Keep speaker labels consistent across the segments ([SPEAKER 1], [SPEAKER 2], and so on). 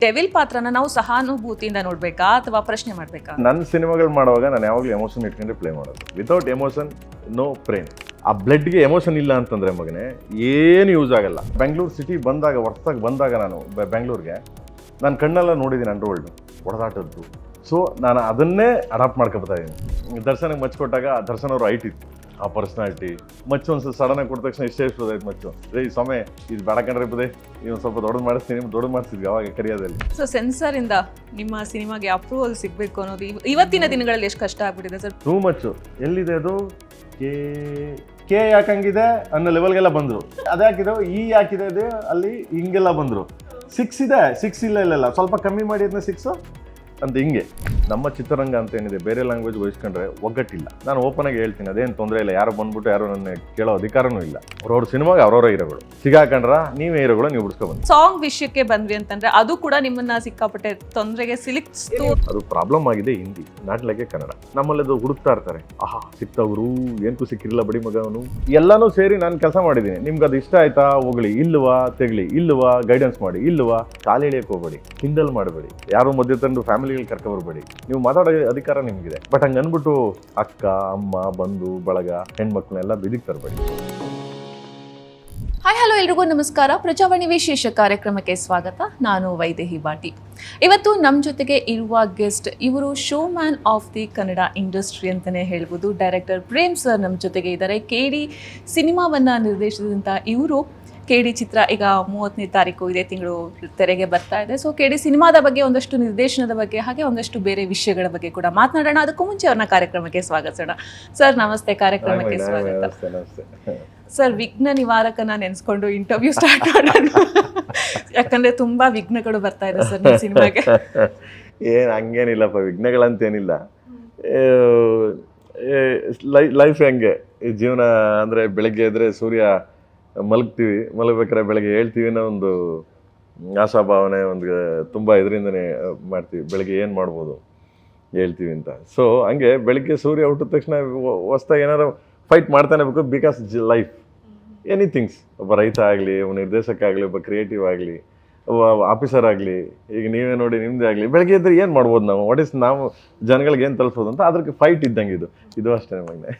[SPEAKER 1] Devil ಪಾತ್ರನ ನಾವು ಸಹಾನುಭೂತಿಯಿಂದ ನೋಡ್ಬೇಕಾ ಅಥವಾ ಪ್ರಶ್ನೆ ಮಾಡ್ಬೇಕಾ?
[SPEAKER 2] ನನ್ನ ಸಿನಿಮಾಗಳು ಮಾಡುವಾಗ ನಾನು ಯಾವಾಗಲೂ ಎಮೋಷನ್ ಇಟ್ಕೊಂಡೆ ಪ್ಲೇ ಮಾಡೋದು. Without emotion no Prem. ಆ ಬ್ಲಡ್ಗೆ ಎಮೋಷನ್ ಇಲ್ಲ ಅಂತಂದರೆ ಮಗನೇ ಏನು ಯೂಸ್ ಆಗಲ್ಲ. ಬೆಂಗಳೂರು ಸಿಟಿ ಬಂದಾಗ ಹೊಸ್ದಾಗಿ ಬಂದಾಗ ನಾನು ಬೆಂಗಳೂರಿಗೆ ನಾನು ಕಣ್ಣೆಲ್ಲ ನೋಡಿದ್ದೀನಿ ಅಂಡರ್ವರ್ಲ್ಡು ಹೊಡೆದಾಟದ್ದು. ಸೊ ನಾನು ಅದನ್ನೇ ಅಡಾಪ್ಟ್ ಮಾಡ್ಕೊಳ್ತಾ ಇದ್ದೀನಿ. ದರ್ಶನಕ್ಕೆ ಮಚ್ಚು ಕೊಟ್ಟಾಗ ದರ್ಶನ್ ಅವರು ಹೈಟ್ ಇತ್ತು, ಆ ಪರ್ಸ್ನಾಲಿಟಿ ಮಚ್ಚು ಒಂದು ಸಡನ್ನಾಗಿ ಕೊಟ್ಟ ತಕ್ಷಣ ಇಷ್ಟೇ ಇಷ್ಟೋದಾಯ್ತು ಮಚ್ಚು. ಈ ಸಮಯ ಇದು ಬೇಡ ಕಂಡ್ರೆ ಬುದೇ ನೀವು ಸ್ವಲ್ಪ ದೊಡ್ಡದು ಮಾಡಿಸ್ತೀನಿ, ದೊಡ್ಡದು ಮಾಡಿಸಿದ್ವಿ ಅವಾಗ ಕರಿಯೋದಲ್ಲಿ.
[SPEAKER 1] ಸೊ ಸೆನ್ಸರಿಂದ ನಿಮ್ಮ ಸಿನಿಮಾಗೆ ಅಪ್ರೂವಲ್ ಸಿಗಬೇಕು ಅನ್ನೋದು ಇವತ್ತಿನ ದಿನಗಳಲ್ಲಿ ಎಷ್ಟು ಕಷ್ಟ ಆಗ್ಬಿಟ್ಟಿದೆ ಸರ್?
[SPEAKER 2] ಟೂ ಮಚ್ಚು. ಎಲ್ಲಿದೆ ಅದು? ಕೆ ಯಾಕಂಗಿದೆ ಅನ್ನೋ ಲೆವೆಲ್ಗೆಲ್ಲ ಬಂದರು. ಅದು ಯಾಕಿದೆ, ಈ ಯಾಕಿದೆ ಇದೆ ಅಲ್ಲಿ ಹಿಂಗೆಲ್ಲ ಬಂದರು. 6 ಇದೆ, 6 ಇಲ್ಲ ಸ್ವಲ್ಪ ಕಮ್ಮಿ ಮಾಡಿ ಅದನ್ನ 6 ಅಂತ ಹಿಂಗೆ. ನಮ್ಮ ಚಿತ್ರರಂಗ ಅಂತ ಏನಿದೆ ಬೇರೆ ಲ್ಯಾಂಗ್ವೇಜ್ ವಹಿಸ್ಕೊಂಡ್ರೆ ಒಗ್ಗಟ್ಟಿಲ್ಲ. ನಾನು ಓಪನ್ ಆಗಿ ಹೇಳ್ತೀನಿ, ಅದೇನು ತೊಂದರೆ ಇಲ್ಲ. ಯಾರು ಬಂದ್ಬಿಟ್ಟು ಯಾರು ನನ್ನ ಕೇಳೋ ಅಧಿಕಾರನೂ ಇಲ್ಲ. ಅವ್ರವ್ರ ಸಿನಿಮಾಗೆ ಅವ್ರವ್ರ ಹೀರೋಗಳು ಸಿಗಾಕೊಂಡ್ರ ನೀವೇ ಹೀರೋಗಳು ನೀವು ಬಿಡಿಸ್ಕೊಬಂದು.
[SPEAKER 1] ಸಾಂಗ್ ವಿಷಯಕ್ಕೆ ಬಂದ್ವಿ ಅಂತಂದ್ರೆ ಅದು ಕೂಡ ನಿಮ್ಮನ್ನ ಸಿಕ್ಕಾಪಟ್ಟೆ ತೊಂದರೆಗೆ ಸಿಲುಕಿಸ್ತು.
[SPEAKER 2] ಅದು ಪ್ರಾಬ್ಲಮ್ ಆಗಿದೆ ಹಿಂದಿ, ನಾಟ್ಲಕ್ಕೆ ಕನ್ನಡ. ನಮ್ಮಲ್ಲಿ ಅದು ಹುಡುಕ್ತಾ ಇರ್ತಾರೆ. ಆಹಾ ಸಿಕ್ತವ್ರು ಏನಕ್ಕೂ ಸಿಕ್ಕಿರಲಿಲ್ಲ ಬಡಿ ಮಗ ಅವನು. ಎಲ್ಲನೂ ಸೇರಿ ನಾನು ಕೆಲಸ ಮಾಡಿದ್ದೀನಿ. ನಿಮ್ಗೆ ಅದು ಇಷ್ಟ ಆಯ್ತಾ ಹೋಗ್ಲಿ, ಇಲ್ವಾ ತೆಗಲಿ, ಇಲ್ವಾ ಗೈಡೆನ್ಸ್ ಮಾಡಿ, ಇಲ್ವಾ ಕಾಲು ಎಳಿಯಕ್ಕೆ ಹೋಗ್ಬೇಡಿ, ಕಿಂಡಲ್ ಮಾಡಬೇಡಿ, ಯಾರು ಮಧ್ಯೆ ತಂದು ಫ್ಯಾಮಿಲಿಗಳು ಕರ್ಕೊಬರ್ಬೇಡಿ. ನೀವು ಮಾತಾಡೋ ಅಧಿಕಾರ ನಿಮಗಿದೆ. ಬಟ್ ಹಂಗೆ ಅಂದ್ಬಿಟ್ಟು ಅಕ್ಕ ಅಮ್ಮ ಬಂಧು ಬಳಗ ಹೆಣ್ಮಕ್ಳನ್ನೆಲ್ಲ ಬಿದಿಗೆ ತರಬೇಡಿ.
[SPEAKER 1] ಹಾಯ್ ಹಲೋ ಎಲ್ರಿಗೂ ನಮಸ್ಕಾರ. ಪ್ರಜಾವಾಣಿ ವಿಶೇಷ ಕಾರ್ಯಕ್ರಮಕ್ಕೆ ಸ್ವಾಗತ. ನಾನು ವೈದೇಹಿ ಬಾಟಿ. ಇವತ್ತು ನಮ್ಮ ಜೊತೆಗೆ ಇರುವ ಗೆಸ್ಟ್ ಇವರು show man of the Kannada industry ಅಂತಲೇ ಹೇಳ್ಬೋದು. ಡೈರೆಕ್ಟರ್ ಪ್ರೇಮ್ ಸರ್ ನಮ್ಮ ಜೊತೆಗೆ ಇದ್ದಾರೆ. KD ಸಿನಿಮಾವನ್ನು ನಿರ್ದೇಶಿಸಿದಂಥ ಇವರು KD ಚಿತ್ರ ಈಗ 30ನೇ ತಾರೀಕು ಇದೇ ತಿಂಗಳು ತೆರೆಗೆ ಬರ್ತಾ ಇದೆ. ಸೊ KD ಸಿನಿಮಾದ ಬಗ್ಗೆ, ಒಂದಷ್ಟು ನಿರ್ದೇಶನದ ಬಗ್ಗೆ, ಹಾಗೆ ಒಂದಷ್ಟು ಬೇರೆ ವಿಷಯಗಳ ಬಗ್ಗೆ ಕೂಡ ಮಾತನಾಡೋಣ. ಅದಕ್ಕೂ ಮುಂಚೆ ಅವ್ರನ್ನ ಕಾರ್ಯಕ್ರಮಕ್ಕೆ ಸ್ವಾಗತಿಸೋಣ. ಸರ್ ನಮಸ್ತೆ, ಕಾರ್ಯಕ್ರಮಕ್ಕೆ ಸ್ವಾಗತ. ಸರ್ ವಿಘ್ನ ನಿವಾರಕನ ನೆನೆಸ್ಕೊಂಡು ಇಂಟರ್ವ್ಯೂ ಸ್ಟಾರ್ಟ್ ಮಾಡೋಣ. ಯಾಕಂದ್ರೆ ತುಂಬಾ ವಿಘ್ನಗಳು ಬರ್ತಾ ಇದೆ ಸರ್ ನಿಮ್ಮ ಸಿನಿಮಾಗೆ.
[SPEAKER 2] ಏನು ಹಂಗೇನಿಲ್ಲಪ್ಪ, ವಿಘ್ನಗಳಂತೇನಿಲ್ಲ. ಲೈಫ್ ಹೆಂಗೆ ಈ ಜೀವನ ಅಂದರೆ ಬೆಳಗ್ಗೆ ಎದ್ರೆ ಸೂರ್ಯ ಮಲಗಬೇಕಾದ್ರೆ ಬೆಳಗ್ಗೆ ಹೇಳ್ತೀವಿ ಅನ್ನೋ ಒಂದು ಆಶಾಭಾವನೆ, ಒಂದು ತುಂಬ ಇದರಿಂದನೇ ಮಾಡ್ತೀವಿ. ಬೆಳಗ್ಗೆ ಏನು ಮಾಡ್ಬೋದು ಹೇಳ್ತೀವಿ ಅಂತ. ಸೊ ಹಂಗೆ ಬೆಳಗ್ಗೆ ಸೂರ್ಯ ಹುಟ್ಟಿದ ತಕ್ಷಣ ಹೊಸ್ದಾಗಿ ಏನಾರು ಫೈಟ್ ಮಾಡ್ತಾನೆ ಬೇಕು. ಬಿಕಾಸ್ ಲೈಫ್ ಎನಿಥಿಂಗ್ಸ್, ಒಬ್ಬ ರೈತ ಆಗಲಿ, ಒಬ್ಬ ನಿರ್ದೇಶಕ ಆಗಲಿ, ಒಬ್ಬ ಕ್ರಿಯೇಟಿವ್ ಆಗಲಿ, ಒಬ್ಬ ಆಫೀಸರ್ ಆಗಲಿ, ಈಗ ನೀವೇ ನೋಡಿ ನಿಮ್ಮದೇ ಆಗಲಿ, ಬೆಳಗ್ಗೆ ಇದ್ದರೆ ಏನು ಮಾಡ್ಬೋದು ನಾವು, ನಾವು ಜನಗಳಿಗೆ ಏನು ತಲುಪೋದು ಅಂತ ಅದ್ರಿಗೆ ಫೈಟ್ ಇದ್ದಂಗೆ ಇದು ಅಷ್ಟೇ ಮಗನೆ.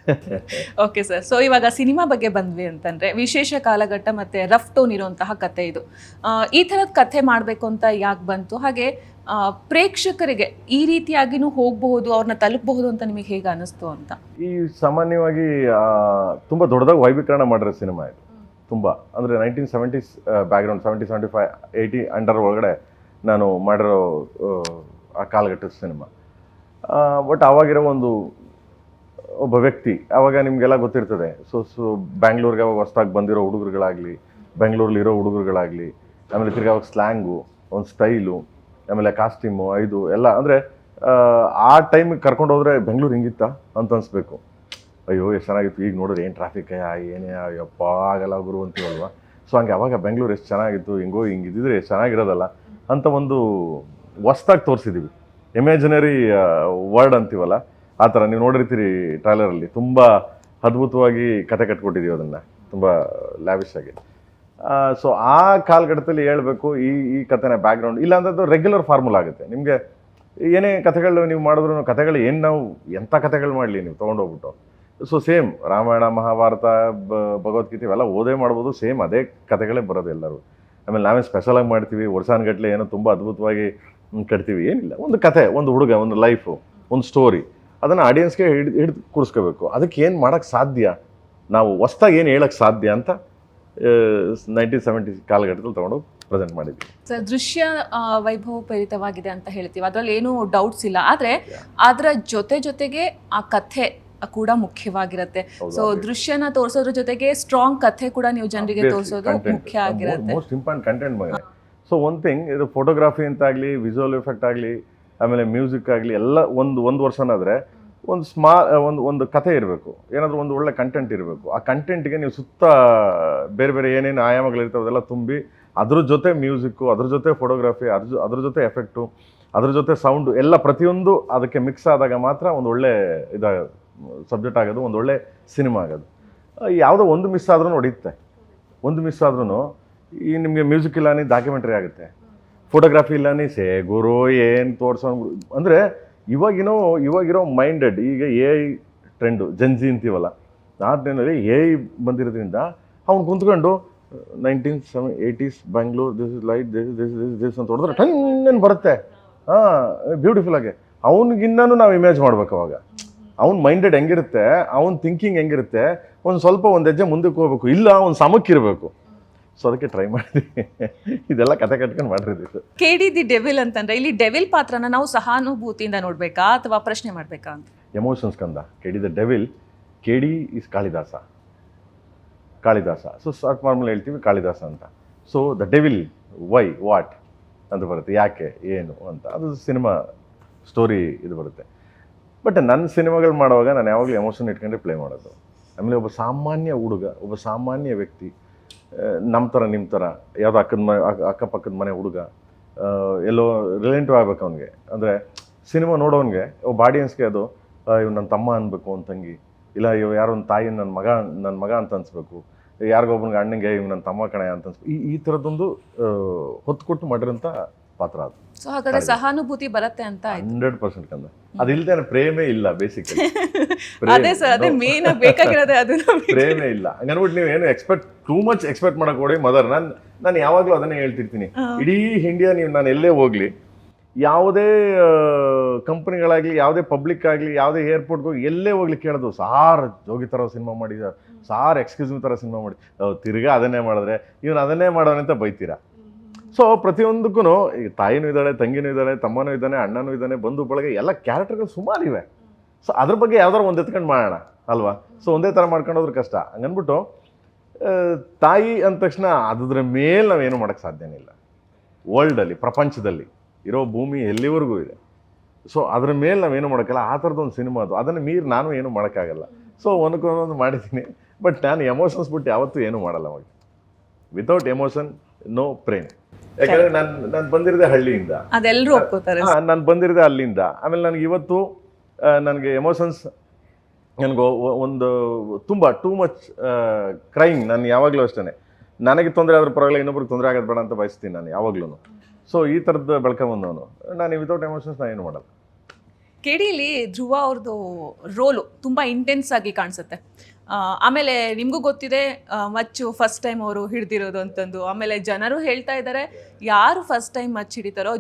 [SPEAKER 1] Okay sir. ಸೊ ಇವಾಗ ಸಿನಿಮಾ ಬಗ್ಗೆ ಬಂದ್ವಿ ಅಂತಂದರೆ ವಿಶೇಷ ಕಾಲಘಟ್ಟ ಮತ್ತು ರಫ್ ಟೋನ್ ಇರುವಂತಹ ಕತೆ ಇದು. ಈ ಥರದ ಕಥೆ ಮಾಡಬೇಕು ಅಂತ ಯಾಕೆ ಬಂತು? ಹಾಗೆ ಪ್ರೇಕ್ಷಕರಿಗೆ ಈ ರೀತಿಯಾಗಿನೂ ಹೋಗಬಹುದು, ಅವ್ರನ್ನ ತಲುಪಬಹುದು ಅಂತ ನಿಮಗೆ ಹೇಗೆ ಅನ್ನಿಸ್ತು ಅಂತ?
[SPEAKER 2] ಈ ಸಾಮಾನ್ಯವಾಗಿ ತುಂಬ ದೊಡ್ಡದಾಗಿ ವೈಭೀಕರಣ ಮಾಡಿರೋ ಸಿನಿಮಾ ಇದು. ತುಂಬ ಅಂದರೆ 1970s ಬ್ಯಾಕ್ಗ್ರೌಂಡ್, 70, 75, 80 ಅಂಡರ್ ಒಳಗಡೆ ನಾನು ಮಾಡಿರೋ ಆ ಕಾಲಘಟ್ಟದ ಸಿನಿಮಾ. ಬಟ್ ಆವಾಗಿರೋ ಒಬ್ಬ ವ್ಯಕ್ತಿ, ಆವಾಗ ನಿಮಗೆಲ್ಲ ಗೊತ್ತಿರ್ತದೆ. ಸೊ ಬ್ಯಾಂಗ್ಳೂರಿಗೆ ಅವಾಗ ಹೊಸ್ದಾಗಿ ಬಂದಿರೋ ಹುಡುಗರುಗಳಾಗಲಿ, ಬೆಂಗಳೂರಲ್ಲಿರೋ ಹುಡುಗರುಗಳಾಗಲಿ, ಆಮೇಲೆ ತಿರ್ಗಿ ಅವಾಗ ಸ್ಲ್ಯಾಂಗು, ಒಂದು ಸ್ಟೈಲು, ಆಮೇಲೆ ಕಾಸ್ಟ್ಯೂಮು, ಇದು ಎಲ್ಲ ಅಂದರೆ ಆ ಟೈಮಿಗೆ ಕರ್ಕೊಂಡು ಹೋದರೆ ಬೆಂಗಳೂರು ಹಿಂಗಿತ್ತ ಅಂತ ಅನಿಸ್ಬೇಕು. ಅಯ್ಯೋ ಎಷ್ಟು ಚೆನ್ನಾಗಿತ್ತು, ಈಗ ನೋಡಿದ್ರೆ ಏನು ಟ್ರಾಫಿಕ್ ಏನೇ ಅಯ್ಯಪ್ಪ ಆಗಲ್ಲ ಗುರು ಅಂತೀವಲ್ವ. ಸೊ ಹಂಗೆ ಅವಾಗ ಬೆಂಗಳೂರು ಎಷ್ಟು ಚೆನ್ನಾಗಿತ್ತು, ಹಿಂಗಿದ್ದಿದ್ರೆ ಎಷ್ಟು ಚೆನ್ನಾಗಿರೋದಲ್ಲ ಅಂತ ಒಂದು ಹೊಸ್ದಾಗಿ ತೋರಿಸಿದ್ದೀವಿ. ಇಮ್ಯಾಜಿನರಿ ವರ್ಡ್ ಅಂತೀವಲ್ಲ, ಆ ಥರ ನೀವು ನೋಡಿರ್ತೀರಿ ಟ್ರೈಲರಲ್ಲಿ. ತುಂಬ ಅದ್ಭುತವಾಗಿ ಕತೆ ಕಟ್ಕೊಟ್ಟಿದ್ದೀವಿ ಅದನ್ನು, ತುಂಬ ಲ್ಯಾವಿಶ್ ಆಗಿ. ಸೊ ಆ ಕಾಲಘಟ್ಟದಲ್ಲಿ ಹೇಳ್ಬೇಕು ಈ ಕಥೆನ ಬ್ಯಾಕ್ಗ್ರೌಂಡ್ ಇಲ್ಲ ಅಂದರೆ ಅದು ರೆಗ್ಯುಲರ್ ಫಾರ್ಮುಲಾ ಆಗುತ್ತೆ. ನಿಮಗೆ ಏನೇ ಕಥೆಗಳು ನೀವು ಮಾಡಿದ್ರು, ಕಥೆಗಳು ಏನು ನಾವು ಎಂಥ ಕಥೆಗಳು ಮಾಡಲಿ ನೀವು ತೊಗೊಂಡೋಗ್ಬಿಟ್ಟು, ಸೊ ಸೇಮ್ ರಾಮಾಯಣ, ಮಹಾಭಾರತ, ಭಗವದ್ಗೀತೆ ಇವೆಲ್ಲ ಓದೇ ಮಾಡ್ಬೋದು, ಸೇಮ್ ಅದೇ ಕಥೆಗಳೇ ಬರೋದು ಎಲ್ಲರೂ. ಆಮೇಲೆ ನಾವೇ ಸ್ಪೆಷಲಾಗಿ ಮಾಡ್ತೀವಿ, ವರ್ಷಾನುಗಟ್ಟಲೆ ಏನೋ ತುಂಬ ಅದ್ಭುತವಾಗಿ ಕಟ್ತೀವಿ, ಏನಿಲ್ಲ. ಒಂದು ಕಥೆ, ಒಂದು ಹುಡುಗ, ಒಂದು ಲೈಫು, ಒಂದು ಸ್ಟೋರಿ, ಅದನ್ನು ಆಡಿಯನ್ಸ್ಗೆ ಹಿಡಿದು ಕೂರಿಸ್ಕೋಬೇಕು. ಅದಕ್ಕೆ ಏನು ಮಾಡೋಕ್ಕೆ ಸಾಧ್ಯ, ನಾವು ಹೊಸ್ದಾಗಿ ಏನು ಹೇಳೋಕ್ಕೆ ಸಾಧ್ಯ ಅಂತ 1970s ಕಾಲಘಟ್ಟದಲ್ಲಿ ತೊಗೊಂಡು ಪ್ರೆಸೆಂಟ್ ಮಾಡಿದ್ವಿ.
[SPEAKER 1] ಸರ್ ದೃಶ್ಯ ವೈಭವೋಪೇತವಾಗಿದೆ ಅಂತ ಹೇಳ್ತೀವಿ, ಅದರಲ್ಲಿ ಏನೂ ಡೌಟ್ಸ್ ಇಲ್ಲ. ಆದರೆ ಅದರ ಜೊತೆಗೆ ಆ ಕಥೆ ಕೂಡ ಮುಖ್ಯವಾಗಿರುತ್ತೆ. ಸೊ ದೃಶ್ಯನ ತೋರಿಸೋದ್ರ ಜೊತೆಗೆ ಸ್ಟ್ರಾಂಗ್ ಕಥೆ ಕೂಡ ನೀವು ಜನರಿಗೆ ತೋರಿಸೋದು ಮುಖ್ಯ ಆಗಿರುತ್ತೆ.
[SPEAKER 2] ಮೋಸ್ಟ್ ಇಂಪಾರ್ಟೆಂಟ್ ಕಂಟೆಂಟ್ ಮಗನೆ. ಸೊ ಒಂದು ಥಿಂಗ್, ಇದು ಫೋಟೋಗ್ರಫಿ ಅಂತ ಆಗಲಿ, ವಿಜುವಲ್ ಎಫೆಕ್ಟ್ ಆಗಲಿ, ಆಮೇಲೆ ಮ್ಯೂಸಿಕ್ ಆಗಲಿ, ಎಲ್ಲ ಒಂದು ವರ್ಷನಾದರೆ ಒಂದು ಕಥೆ ಇರಬೇಕು, ಏನಾದರೂ ಒಂದು ಒಳ್ಳೆ ಕಂಟೆಂಟ್ ಇರಬೇಕು. ಆ ಕಂಟೆಂಟ್ಗೆ ನೀವು ಸುತ್ತ ಬೇರೆ ಬೇರೆ ಏನೇನು ಆಯಾಮಗಳಿರ್ತವೆ ಅದೆಲ್ಲ ತುಂಬಿ, ಅದ್ರ ಜೊತೆ ಮ್ಯೂಸಿಕ್ಕು, ಅದ್ರ ಜೊತೆ ಫೋಟೋಗ್ರಫಿ, ಅದ್ರ ಜೊತೆ ಎಫೆಕ್ಟು, ಅದ್ರ ಜೊತೆ ಸೌಂಡು ಎಲ್ಲ ಪ್ರತಿಯೊಂದು ಅದಕ್ಕೆ ಮಿಕ್ಸ್ ಆದಾಗ ಮಾತ್ರ ಒಂದು ಒಳ್ಳೆ ಸಬ್ಜೆಕ್ಟ್ ಆಗೋದು, ಒಂದು ಒಳ್ಳೆ ಸಿನಿಮಾ ಆಗೋದು. ಯಾವುದೋ ಒಂದು ಮಿಸ್ ಆದ್ರೂ ಹೊಡೆಯುತ್ತೆ. ಒಂದು ಮಿಸ್ ಆದ್ರೂ ಈ ನಿಮಗೆ ಮ್ಯೂಸಿಕ್ ಇಲ್ಲ, ಡಾಕ್ಯುಮೆಂಟ್ರಿ ಆಗುತ್ತೆ, ಫೋಟೋಗ್ರಫಿ ಇಲ್ಲನೇ ಸೇ ಗುರು ಏನು ತೋರ್ಸೋ ಅಂದರೆ ಇವಾಗಿರೋ ಮೈಂಡೆಡ್ ಈಗ ಎ ಐ ಟ್ರೆಂಡು ಜನ್ಜಿ ಅಂತೀವಲ್ಲ ಆ ಟ್ರೆಂಡಲ್ಲಿ ಎ ಐ ಬಂದಿರೋದ್ರಿಂದ ಅವ್ನು ಕುಂತ್ಕೊಂಡು 1980s Bangalore this is light this ಅಂತ ಹೊಡೆದ್ರೆ ಟನ್ ಬರುತ್ತೆ ಬ್ಯೂಟಿಫುಲ್ ಆಗಿ ಅವ್ನಿಗಿನ್ನೂ ನಾವು ಇಮೇಜ್ ಮಾಡ್ಬೇಕು ಅವಾಗ ಅವ್ನ ಮೈಂಡೆಡ್ ಹೆಂಗಿರುತ್ತೆ ಅವ್ನ ಥಿಂಕಿಂಗ್ ಹೆಂಗಿರುತ್ತೆ ಒಂದು ಹೆಜ್ಜೆ ಮುಂದಕ್ಕೆ ಹೋಗ್ಬೇಕು ಇಲ್ಲ ಅವ್ನು ಸಮಕ್ಕಿರಬೇಕು ಸೊ ಅದಕ್ಕೆ ಟ್ರೈ ಮಾಡಿದ್ವಿ ಇದೆಲ್ಲ ಕತೆ ಕಟ್ಕೊಂಡು ಮಾಡಿರೋದು
[SPEAKER 1] KD ದಿ ಡೆವಿಲ್ ಅಂತಂದ್ರೆ ಇಲ್ಲಿ ಡೆವಿಲ್ ಪಾತ್ರನ ನಾವು ಸಹಾನುಭೂತಿಯಿಂದ ನೋಡ್ಬೇಕಾ ಅಥವಾ ಪ್ರಶ್ನೆ ಮಾಡ್ಬೇಕಾ ಅಂತ
[SPEAKER 2] ಎಮೋಷನ್ಸ್ ಕಂದ KD the devil KD is Kalidasa so short formally ಹೇಳ್ತೀವಿ ಕಾಳಿದಾಸ ಅಂತ so the devil why what ಅಂತ ಬರುತ್ತೆ ಯಾಕೆ ಏನು ಅಂತ ಅದು ಸಿನಿಮಾ ಸ್ಟೋರಿ ಇದು ಬರುತ್ತೆ ಬಟ್ ನನ್ನ ಸಿನಿಮಾಗಳು ಮಾಡುವಾಗ ನಾನು ಯಾವಾಗಲೂ ಎಮೋಷನ್ ಇಟ್ಕೊಂಡ್ರೆ ಪ್ಲೇ ಮಾಡೋದು ಆಮೇಲೆ ಒಬ್ಬ ಸಾಮಾನ್ಯ ಹುಡುಗ ಒಬ್ಬ ಸಾಮಾನ್ಯ ವ್ಯಕ್ತಿ ನಮ್ಮ ಥರ ನಿಮ್ಮ ಥರ ಯಾವುದೋ ಅಕ್ಕಪಕ್ಕದ ಮನೆ ಹುಡುಗ ಎಲ್ಲೋ ರಿಲೇಟಿವ್ ಆಗ್ಬೇಕು ಅವನಿಗೆ ಅಂದರೆ ಸಿನಿಮಾ ನೋಡೋನಿಗೆ ಒಬ್ಬ ಆಡಿಯನ್ಸ್ಗೆ ಅದು ಇವ್ ನನ್ನ ತಮ್ಮ ಅನ್ಬೇಕು ಅಂತ ತಂಗಿ ಇಲ್ಲ ಇವ್ ಯಾರೋ ಒಂದು ತಾಯಿ ನನ್ನ ಮಗ ಅಂತ ಅನ್ಸ್ಬೇಕು ಯಾರಿಗೊಬ್ಬನಿಗೆ ಅಣ್ಣಂಗೆ ಇವ್ ನನ್ನ ತಮ್ಮ ಕಣೆ ಅಂತ ಅನ್ಸ್ಬೇಕು ಈ ಥರದ್ದೊಂದು ಹೊತ್ತು ಕೊಟ್ಟು ಮಾಡಿರೋಂಥ ಪಾತ್ರ ಅದು
[SPEAKER 1] ಸೊ ಹಾಗಾದ್ರೆ ಸಹಾನುಭೂತಿ ಬರುತ್ತೆ ಅಂತ
[SPEAKER 2] 100% ಕಂದ ಅದಿಲ್ಲದೆ ಪ್ರೇಮೇ ಇಲ್ಲ ಬೇಸಿಕಲಿ
[SPEAKER 1] ಅದೇ ಸರ್ ಅದೇ ಮೇನ್ ಬೇಕಾಗಿರೋದೇ ಅದು
[SPEAKER 2] ಪ್ರೇಮೇ ಇಲ್ಲ ಹಂಗನ್ಬಿಟ್ಟು ನೀವು ಏನು ಟೂ ಮಚ್ ಎಕ್ಸ್ಪೆಕ್ಟ್ ಮಾಡಕ್ ಹೋಗಿ ಮದರ್ ನಾನು ಯಾವಾಗಲೂ ಅದನ್ನೇ ಹೇಳ್ತಿರ್ತೀನಿ ಇಡೀ ಇಂಡಿಯಾ ನೀವು ನಾನು ಎಲ್ಲೇ ಹೋಗ್ಲಿ ಯಾವುದೇ ಕಂಪ್ನಿಗಳಾಗಲಿ ಯಾವುದೇ ಪಬ್ಲಿಕ್ ಆಗಲಿ ಯಾವುದೇ ಏರ್ಪೋರ್ಟ್ಗೆ ಹೋಗಿ ಎಲ್ಲೇ ಹೋಗ್ಲಿ ಕೇಳೋದು ಸಾರ್ ಜೋಗಿ ಥರ ಸಿನಿಮಾ ಮಾಡಿದ ಸಾರ್ ಎಕ್ಸ್ಕ್ಯೂಸಿವ್ ಥರ ಸಿನಿಮಾ ಮಾಡಿ ತಿರ್ಗಾ ಅದನ್ನೇ ಮಾಡಿದ್ರೆ ಇವನು ಅದನ್ನೇ ಮಾಡೋನಂತ ಬೈತೀರಾ ಸೊ ಪ್ರತಿಯೊಂದಕ್ಕೂ ಈಗ ತಾಯಿನೂ ಇದ್ದಾಳೆ ತಂಗಿನೂ ಇದ್ದಾಳೆ ತಮ್ಮನೂ ಇದ್ದಾನೆ ಅಣ್ಣನೂ ಇದ್ದಾನೆ ಬಂಧು ಬಳಗ ಎಲ್ಲ ಕ್ಯಾರೆಕ್ಟರ್ಗಳು ಸುಮಾರು ಇವೆ ಸೊ ಅದ್ರ ಬಗ್ಗೆ ಯಾವ್ದಾರು ಒಂದು ಎತ್ಕೊಂಡು ಮಾಡೋಣ ಅಲ್ವಾ ಸೊ ಒಂದೇ ಥರ ಮಾಡ್ಕೊಂಡೋದ್ರೆ ಕಷ್ಟ ಹಂಗನ್ಬಿಟ್ಟು ತಾಯಿ ಅಂದ ತಕ್ಷಣ ಅದ್ರ ಮೇಲೆ ನಾವೇನು ಮಾಡೋಕ್ಕೆ ಸಾಧ್ಯನೇ ಇಲ್ಲ ವರ್ಲ್ಡಲ್ಲಿ ಪ್ರಪಂಚದಲ್ಲಿ ಇರೋ ಭೂಮಿ ಎಲ್ಲಿವರೆಗೂ ಇದೆ ಸೊ ಅದ್ರ ಮೇಲೆ ನಾವೇನು ಮಾಡೋಕ್ಕಲ್ಲ ಆ ಥರದೊಂದು ಸಿನಿಮಾ ಅದು ಅದನ್ನು ಮೀರಿ ನಾನು ಏನು ಮಾಡೋಕ್ಕಾಗಲ್ಲ ಸೊ ಒಂದಕ್ಕೊಂದೊಂದು ಮಾಡಿದ್ದೀನಿ ಬಟ್ ನಾನು ಎಮೋಷನ್ಸ್ ಬಿಟ್ಟು ಯಾವತ್ತೂ ಏನೂ ಮಾಡಲ್ಲ ಅವಾಗ ವಿತೌಟ್ ಎಮೋಷನ್ ನೋ ಪ್ರೇಮ್ ಯಾಕಂದರೆ ನಾನು ಬಂದಿರೋದೇ ಹಳ್ಳಿಯಿಂದ
[SPEAKER 1] ಅದೆಲ್ಲರೂ ಒಪ್ಕೋತಾರೆ
[SPEAKER 2] ನಾನು ಬಂದಿರೋದೇ ಅಲ್ಲಿಂದ ಆಮೇಲೆ ನನಗೆ ಇವತ್ತು ನನಗೆ ಎಮೋಷನ್ಸ್ ನನಗೆ ಒಂದು ತುಂಬ ಟೂ ಮಚ್ ಕ್ರೈಮ್ ನಾನು ಯಾವಾಗಲೂ ಅಷ್ಟೇ ನನಗೆ ತೊಂದರೆ ಆದ್ರೂ ಪರವಾಗಿಲ್ಲ ಇನ್ನೊಬ್ರಿಗೆ ತೊಂದರೆ ಆಗೋದು ಬೇಡ ಅಂತ ಬಯಸ್ತೀನಿ ನಾನು ಯಾವಾಗ್ಲೂ ಸೊ ಈ ಥರದ್ದು ಬೆಳ್ಕೊಂಬಂದವನು ನಾನು ವಿತೌಟ್ ಎಮೋಷನ್ಸ್ ನಾನು ಏನು ಮಾಡಲ್ಲ
[SPEAKER 1] KDಲಿ ಧ್ರುವ ಅವ್ರದ್ದು ರೋಲು ತುಂಬ ಇಂಟೆನ್ಸ್ ಆಗಿ ಕಾಣಿಸುತ್ತೆ ಆಮೇಲೆ ನಿಮಗೂ ಗೊತ್ತಿದೆ ಮಚ್ಚು ಫಸ್ಟ್ ಟೈಮ್ ಅವರು ಹಿಡ್ದಿರೋದು ಅಂತಂದು ಆಮೇಲೆ ಜನರು ಹೇಳ್ತಾ ಇದ್ದಾರೆ ಯಾರು ಫಸ್ಟ್ ಟೈಮ್ ಮಚ್ ಹಿಡಿತಾರೋ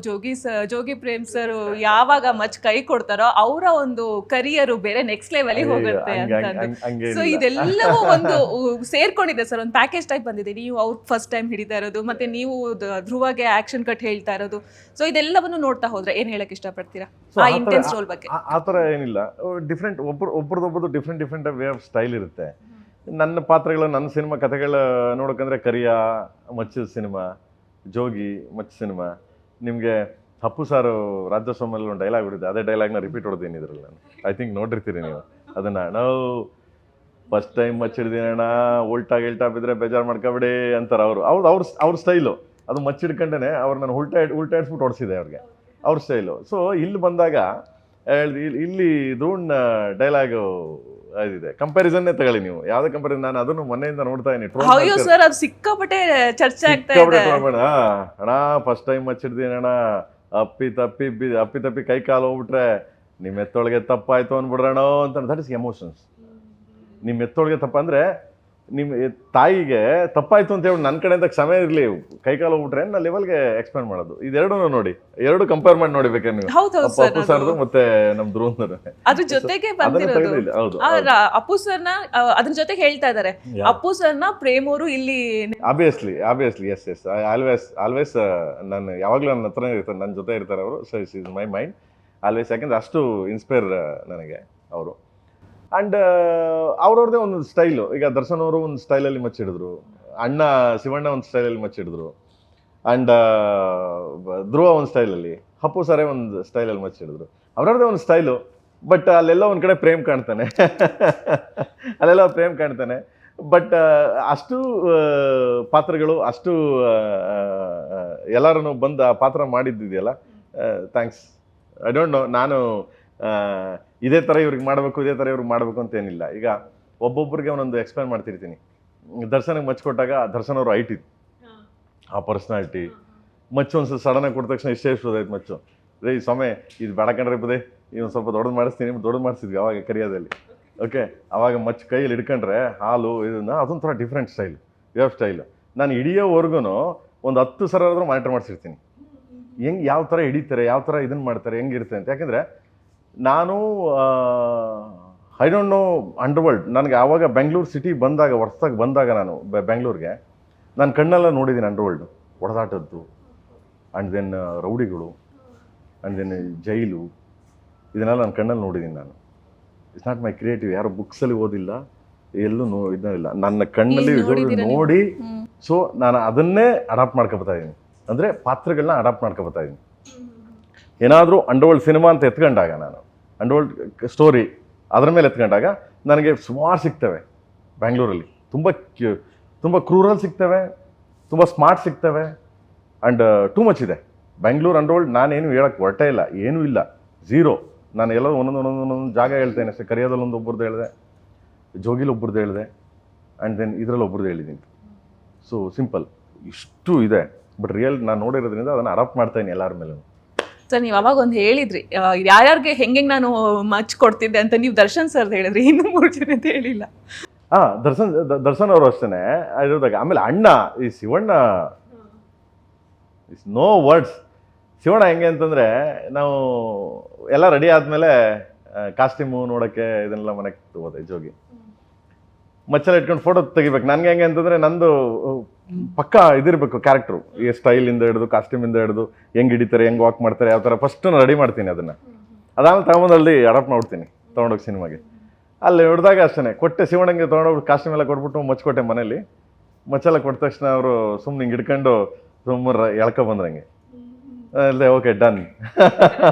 [SPEAKER 1] ಜೋಗಿ ಪ್ರೇಮ್ ಸರ್ ಯಾವಾಗ ಮಚ್ ಕೈ ಕೊಡ್ತಾರೋ ಅವರ ಒಂದು ಕರಿಯರು ಬೇರೆ ನೆಕ್ಸ್ಟ್ ಲೆವೆಲ್ಗೆ ಹೋಗುತ್ತೆ ಅಂತಂದು ಸೊ ಇದೆಲ್ಲವೂ ಒಂದು ಸೇರ್ಕೊಂಡಿದೆ ಸರ್ ಒಂದು ಪ್ಯಾಕೇಜ್ ಟೈಪ್ ಬಂದಿದೆ ನೀವು ಅವ್ರು ಫಸ್ಟ್ ಟೈಮ್ ಹಿಡಿತಾ ಇರೋದು ಮತ್ತೆ ನೀವು ಧ್ರುವಗೆ ಆಕ್ಷನ್ ಕಟ್ ಹೇಳ್ತಾ ಇರೋದು ಸೊ ಇದೆಲ್ಲವನ್ನು ನೋಡ್ತಾ ಹೋದ್ರೆ ಏನು ಹೇಳಕ್ ಇಷ್ಟಪಡ್ತೀರಾ ಆ ಇಂಟೆನ್ಸ್ ರೋಲ್ ಬಗ್ಗೆ
[SPEAKER 2] ಆ ಥರ ಏನಿಲ್ಲ ಡಿಫ್ರೆಂಟ್ ಒಬ್ರದೊಬ್ಬರದು ಡಿಫ್ರೆಂಟ್ ವೇ ಆಫ್ ಸ್ಟೈಲ್ ಇರುತ್ತೆ ನನ್ನ ಪಾತ್ರಗಳು ನನ್ನ ಸಿನಿಮಾ ಕಥೆಗಳ ನೋಡೋಕಂದ್ರೆ ಕರಿಯ ಮಚ್ಚ ಸಿನಿಮಾ ಜೋಗಿ ಮಚ್ಚ ಸಿನಿಮಾ ನಿಮಗೆ ಅಪ್ಪು ಸಾರು ರಾಜ್ಯೋತ್ಸವದಲ್ಲಿ ಒಂದು ಡೈಲಾಗ್ ಹೊಡಿದೆ ಅದೇ ಡೈಲಾಗ್ನ ರಿಪೀಟ್ ಹೊಡೆದೀನಿ ಇದರಲ್ಲಿ ನಾನು ಐ ಥಿಂಕ್ ನೋಡಿರ್ತೀರಿ ನೀವು ಅದನ್ನು ನಾವು ಫಸ್ಟ್ ಟೈಮ್ ಮಚ್ ಹಿಡ್ದೀನಣ್ಣ ಉಲ್ಟಾ ಬಿದ್ದರೆ ಬೇಜಾರು ಮಾಡ್ಕೊಬಿಡಿ ಅಂತಾರೆ ಅವ್ರ ಸ್ಟೈಲು ಅದು ಮಚ್ ಹಿಡ್ಕೊಂಡೇ ಅವ್ರು ನಾನು ಉಲ್ಟಾಡ್ಸ್ಬಿಟ್ಟು ಹೊಡ್ಸಿದೆ ಅವ್ರಿಗೆ ಅವ್ರ ಸ್ಟೈಲು ಸೊ ಇಲ್ಲಿ ಬಂದಾಗ ಇಲ್ಲಿ ದ್ರೋಣ ಡೈಲಾಗು ಇದಿದೆ ಕಂಪ್ಯಾರಿಸನ್ನೇ ತಗೊಳ್ಳಿ ನೀವು ಯಾವ್ದೇ ಕಂಪ್ಯಾರಿಸನ್ ನಾನು ಅದನ್ನು ಮೊನ್ನೆಯಿಂದ ನೋಡ್ತಾ
[SPEAKER 1] ಇದೀನಿ ಸರ್ ಅದು ಸಿಕ್ಕಾಪಟ್ಟೆ ಚರ್ಚೆ ಆಗ್ತಾ ಇದೆ
[SPEAKER 2] ಅಣ್ಣ ಫಸ್ಟ್ ಟೈಮ್ ಮಚ್ಚಿಡ್ದೀನಿ ಅಣ್ಣ ಅಪ್ಪಿ ತಪ್ಪಿ ಕೈ ಕಾಲು ಹೋಗ್ಬಿಟ್ರೆ ನಿಮ್ಮ ಎತ್ತೊಳಗೆ ತಪ್ಪಾಯ್ತು ಅನ್ಬಿಡ್ರಣ ಅಂತ ದಟ್ ಇಸ್ ಎಮೋಷನ್ಸ್ ನಿಮ್ಮ ಎತ್ತೊಳಗೆ ತಪ್ಪ ಅಂದ್ರೆ ನಿಮ್ಮ ತಾಯಿಗೆ ತಪ್ಪಾಯ್ತು ಅಂತ ಹೇಳಿ ನನ್ನ ಕಡೆಯಿಂದ ಕ್ಷಮೆ ಇರಲಿ ಕೈಕಾಲು ಹೋಗ್ಬಿಟ್ರೆ ನಾ ಲೆವೆಲ್ಗೆ ಎಕ್ಸ್ಪ್ಲೇನ್ ಮಾಡೋದು ಇದೆರಡೂ ನೋಡಿ ಎರಡು ಕಂಪೇರ್ ಮಾಡಿ ನೋಡಿಬೇಕಾದ್ರೆ ನೀವು ಅಪ್ಪು ಸರ್ದು ಮತ್ತೆ ನಮ್ ಧ್ರುವಂದು
[SPEAKER 1] ಅದ್ರ ಜೊತೆಗೆ ಅಪ್ಪು ಸರ್ನ ಅದ್ರ ಜೊತೆಗೆ ಹೇಳ್ತಾ ಇದಾರೆ ಅಪ್ಪು ಸರ್ನ ಪ್ರೇಮ್ ಅವರು ಇಲ್ಲಿ
[SPEAKER 2] ಆಬ್ವಿಯಸ್ಲಿ ಎಸ್ ಆಲ್ವೇಸ್ ನಾನು ಯಾವಾಗ್ಲೂ ನನ್ನ ಹತ್ರ ಇರ್ತಾರೆ ನನ್ನ ಜೊತೆ ಇರ್ತಾರೆ ಅವರು so is my mind always ಯಾಕಂದ್ರೆ ಅಷ್ಟು ಇನ್ಸ್ಪೈರ್ ನನಗೆ ಅವರು ಆ್ಯಂಡ್ ಅವ್ರವ್ರದ್ದೇ ಒಂದು ಸ್ಟೈಲು ಈಗ ದರ್ಶನ್ ಅವರು ಒಂದು ಸ್ಟೈಲಲ್ಲಿ ಮಚ್ಚಿಡಿದ್ರು ಅಣ್ಣ ಶಿವಣ್ಣ ಒಂದು ಸ್ಟೈಲಲ್ಲಿ ಮಚ್ಚಿಡಿದ್ರು ಆ್ಯಂಡ್ ಧ್ರುವ ಒಂದು ಸ್ಟೈಲಲ್ಲಿ ಅಪ್ಪು ಸರೇ ಒಂದು ಸ್ಟೈಲಲ್ಲಿ ಮಚ್ಚಿಡಿದ್ರು ಅವ್ರವ್ರದ್ದೇ ಒಂದು ಸ್ಟೈಲು ಬಟ್ ಅಲ್ಲೆಲ್ಲ ಒಂದು ಕಡೆ ಪ್ರೇಮ್ ಕಾಣ್ತಾನೆ ಬಟ್ ಅಷ್ಟು ಪಾತ್ರಗಳು ಅಷ್ಟು ಎಲ್ಲರೂ ಬಂದು ಆ ಪಾತ್ರ ಮಾಡಿದ್ದಿದೆಯಲ್ಲ ಥ್ಯಾಂಕ್ಸ್ ಐ ಡೋಂಟ್ ನೋ ನಾನು ಇದೇ ಥರ ಇವ್ರಿಗೆ ಮಾಡಬೇಕು ಅಂತ ಏನಿಲ್ಲ ಈಗ ಒಬ್ಬೊಬ್ಬರಿಗೆ ಒಂದೊಂದು ಎಕ್ಸ್ಪ್ಲೇನ್ ಮಾಡ್ತಿರ್ತೀನಿ ದರ್ಶನಿಗೆ ಮಚ್ ಕೊಟ್ಟಾಗ ದರ್ಶನ್ ಅವರು ಹೈಟ್ ಇತ್ತು ಆ ಪರ್ಸ್ನಾಲಿಟಿ ಮಚ್ಚು ಒಂದ್ಸಲ ಸಡನ್ನಾಗಿ ಕೊಟ್ಟ ತಕ್ಷಣ ಇಷ್ಟೇ ಎಷ್ಟೋದಾಯ್ತು ಮಚ್ಚು, ರೇ ಈ ಸಮಯ ಇದು ಬೇಡ ಕಣ್ರಿ ಬದೇ ಇವನು ಸ್ವಲ್ಪ ದೊಡ್ಡದು ಮಾಡಿಸ್ತೀನಿ, ದೊಡ್ಡದು ಮಾಡಿಸಿದ್ವಿ ಅವಾಗ ಕರಿಯೋದಲ್ಲಿ. ಓಕೆ, ಅವಾಗ ಮಚ್ಚು ಕೈಯಲ್ಲಿ ಹಿಡ್ಕೊಂಡ್ರೆ ಹಾಲು ಇದನ್ನ ಅದೊಂಥರ ಡಿಫ್ರೆಂಟ್ ಸ್ಟೈಲ್, ವೇವ್ ಸ್ಟೈಲ್. ನಾನು ಹಿಡಿಯೋವರೆಗೂ ಒಂದು 10 ಸಲ ಆದರೂ ಮಾನಿಟರ್ ಮಾಡಿಸಿರ್ತೀನಿ, ಹೆಂಗೆ ಯಾವ ಥರ ಹಿಡಿತಾರೆ, ಯಾವ ಥರ ಇದನ್ನು ಮಾಡ್ತಾರೆ, ಹೆಂಗಿರುತ್ತೆ ಅಂತ. ಯಾಕೆಂದರೆ ನಾನು ಐ ಡೋಂಟ್ ನೋ ಅಂಡರ್ವರ್ಲ್ಡ್. ನನಗೆ ಆವಾಗ ಬೆಂಗಳೂರು ಸಿಟಿ ಬಂದಾಗ, ಹೊಸ್ದಾಗಿ ಬಂದಾಗ ನಾನು ಬೆಂಗಳೂರಿಗೆ, ನಾನು ಕಣ್ಣೆಲ್ಲ ನೋಡಿದ್ದೀನಿ ಅಂಡರ್ವರ್ಲ್ಡು, ಹೊಡೆದಾಟದ್ದು, ಆ್ಯಂಡ್ ದೆನ್ ರೌಡಿಗಳು, ಆ್ಯಂಡ್ ದೆನ್ ಜೈಲು, ಇದನ್ನೆಲ್ಲ ನಾನು ಕಣ್ಣಲ್ಲಿ ನೋಡಿದ್ದೀನಿ ನಾನು. ಇಟ್ಸ್ ನಾಟ್ ಮೈ ಕ್ರಿಯೇಟಿವ್, ಯಾರು ಬುಕ್ಸಲ್ಲಿ ಓದಿಲ್ಲ, ಎಲ್ಲೂ ಇದನ್ನಿಲ್ಲ, ನನ್ನ ಕಣ್ಣಲ್ಲಿ ನೋಡಿ. ಸೊ ನಾನು ಅದನ್ನೇ ಅಡಾಪ್ಟ್ ಮಾಡ್ಕೊಬತ್ತಾ ಇದ್ದೀನಿ, ಅಂದರೆ ಪಾತ್ರಗಳನ್ನ ಅಡಾಪ್ಟ್ ಮಾಡ್ಕೊಬತ್ತಾ ಇದ್ದೀನಿ. ಏನಾದರೂ ಅಂಡರ್ವರ್ಲ್ಡ್ ಸಿನಿಮಾ ಅಂತ ಎತ್ಕೊಂಡಾಗ, ನಾನು ಅಂಡರ್ವರ್ಲ್ಡ್ ಸ್ಟೋರಿ ಅದ್ರ ಮೇಲೆ ಎತ್ಕೊಂಡಾಗ ನನಗೆ ಸುಮಾರು ಸಿಗ್ತವೆ ಬ್ಯಾಂಗ್ಳೂರಲ್ಲಿ. ತುಂಬ ಕ್ರೂರಲ್ ಸಿಗ್ತವೆ, ತುಂಬ ಸ್ಮಾರ್ಟ್ ಸಿಗ್ತವೆ, ಆ್ಯಂಡ್ ಟೂ ಮಚ್ ಇದೆ ಬ್ಯಾಂಗ್ಳೂರ್ ಅಂಡರ್ವರ್ಲ್ಡ್. ನಾನೇನು ಹೇಳೋಕ್ಕೆ ಹೊರಟೇ ಇಲ್ಲ, ಏನೂ ಇಲ್ಲ, ಝೀರೋ. ನಾನು ಎಲ್ಲೋ ಒಂದೊಂದು ಜಾಗ ಹೇಳ್ತೇನೆ ಅಷ್ಟೇ. ಕರಿಯೋದಲ್ಲಿ ಒಬ್ಬರದ್ದು ಹೇಳಿದೆ, ಜೋಗಿಲಿ ಒಬ್ಬರದ್ದು ಹೇಳಿದೆ, ಆ್ಯಂಡ್ ದೆನ್ ಇದರಲ್ಲಿ ಒಬ್ಬರದ್ದು ಹೇಳಿದ್ದೀನಿ. ಸೊ ಸಿಂಪಲ್ ಇಷ್ಟು ಇದೆ, ಬಟ್ ರಿಯಲ್ ನಾನು ನೋಡಿರೋದ್ರಿಂದ ಅದನ್ನು ಅಡಾಪ್ಟ್ ಮಾಡ್ತಾಯಿದ್ದೀನಿ ಎಲ್ಲರ ಮೇಲೂ.
[SPEAKER 1] ಸರ್, ನೀವು ಅವಾಗ ಒಂದು ಹೇಳಿದ್ರಿ, ಯಾರ್ಯಾರಿಗೆ ಹೆಂಗೆ ನಾನು ಮಚ್ ಕೊಡ್ತಿದ್ದೆ ಅಂತ. ನೀವು ದರ್ಶನ್ ಸರ್ದು ಹೇಳಿದ್ರಿ, ಇನ್ನೂ 3 ಜನ ಅಂತ ಹೇಳಿಲ್ಲ.
[SPEAKER 2] ದರ್ಶನ್ ಅವರು ಅಷ್ಟೇ ಇರೋದಾಗ. ಆಮೇಲೆ ಅಣ್ಣ ಈ Shivanna, is no words. Shivanna ಹೆಂಗೆ ಅಂತಂದರೆ, ನಾವು ಎಲ್ಲ ರೆಡಿ ಆದಮೇಲೆ ಕಾಸ್ಟ್ಯೂಮು ನೋಡೋಕ್ಕೆ ಇದನ್ನೆಲ್ಲ ಮನೆಗೆ ಹೋದೆ, ಜೋಗಿ ಮಚ್ಚೆಲ್ಲ ಇಟ್ಕೊಂಡು ಫೋಟೋ ತೆಗಿಬೇಕು. ನನಗೆ ಹೆಂಗೆ ಅಂತಂದರೆ, ನಂದು ಪಕ್ಕ ಇದಿರಬೇಕು ಕ್ಯಾರೆಕ್ಟ್ರು, ಈ ಸ್ಟೈಲಿಂದ ಹಿಡಿದು, ಕಾಸ್ಟ್ಯೂಮಿಂದ ಹಿಡಿದು, ಹೆಂಗೆ ಹಿಡಿತಾರೆ, ಹೆಂಗೆ ವಾಕ್ ಮಾಡ್ತಾರೆ, ಯಾವ ಥರ ಫಸ್ಟ್ ನಾನು ರೆಡಿ ಮಾಡ್ತೀನಿ ಅದನ್ನು. ಅದಾದ್ಮೇಲೆ ತಗೊಂಬಂದಲ್ಲಿ ಅಡಾಪ್ಟ್ ಮಾಡ್ಬಿಡ್ತೀನಿ ತೊಗೊಂಡೋಗಿ ಸಿನಿಮಾಗೆ. ಅಲ್ಲಿ ಹಿಡ್ದಾಗ ಅಷ್ಟೇ ಕೊಟ್ಟೆ, ಶಿವಣ್ಣಂಗೆ ತೊಗೊಂಡೋಗಿ ಕಾಸ್ಟ್ಯೂಮ್ ಎಲ್ಲ ಕೊಟ್ಬಿಟ್ಟು ಮಚ್ಕೊಟ್ಟೆ ಮನೇಲಿ. ಮಚ್ಚೆಲ್ಲ ಕೊಟ್ಟ ತಕ್ಷಣ ಅವರು ಸುಮ್ಮನೆ ಹಿಂಗೆ ಹಿಡ್ಕೊಂಡು ಸುಮ್ಮನೆ ಎಳ್ಕೊ ಬಂದ್ರಂಗೆ ಅಲ್ಲದೆ. ಓಕೆ, ಡನ್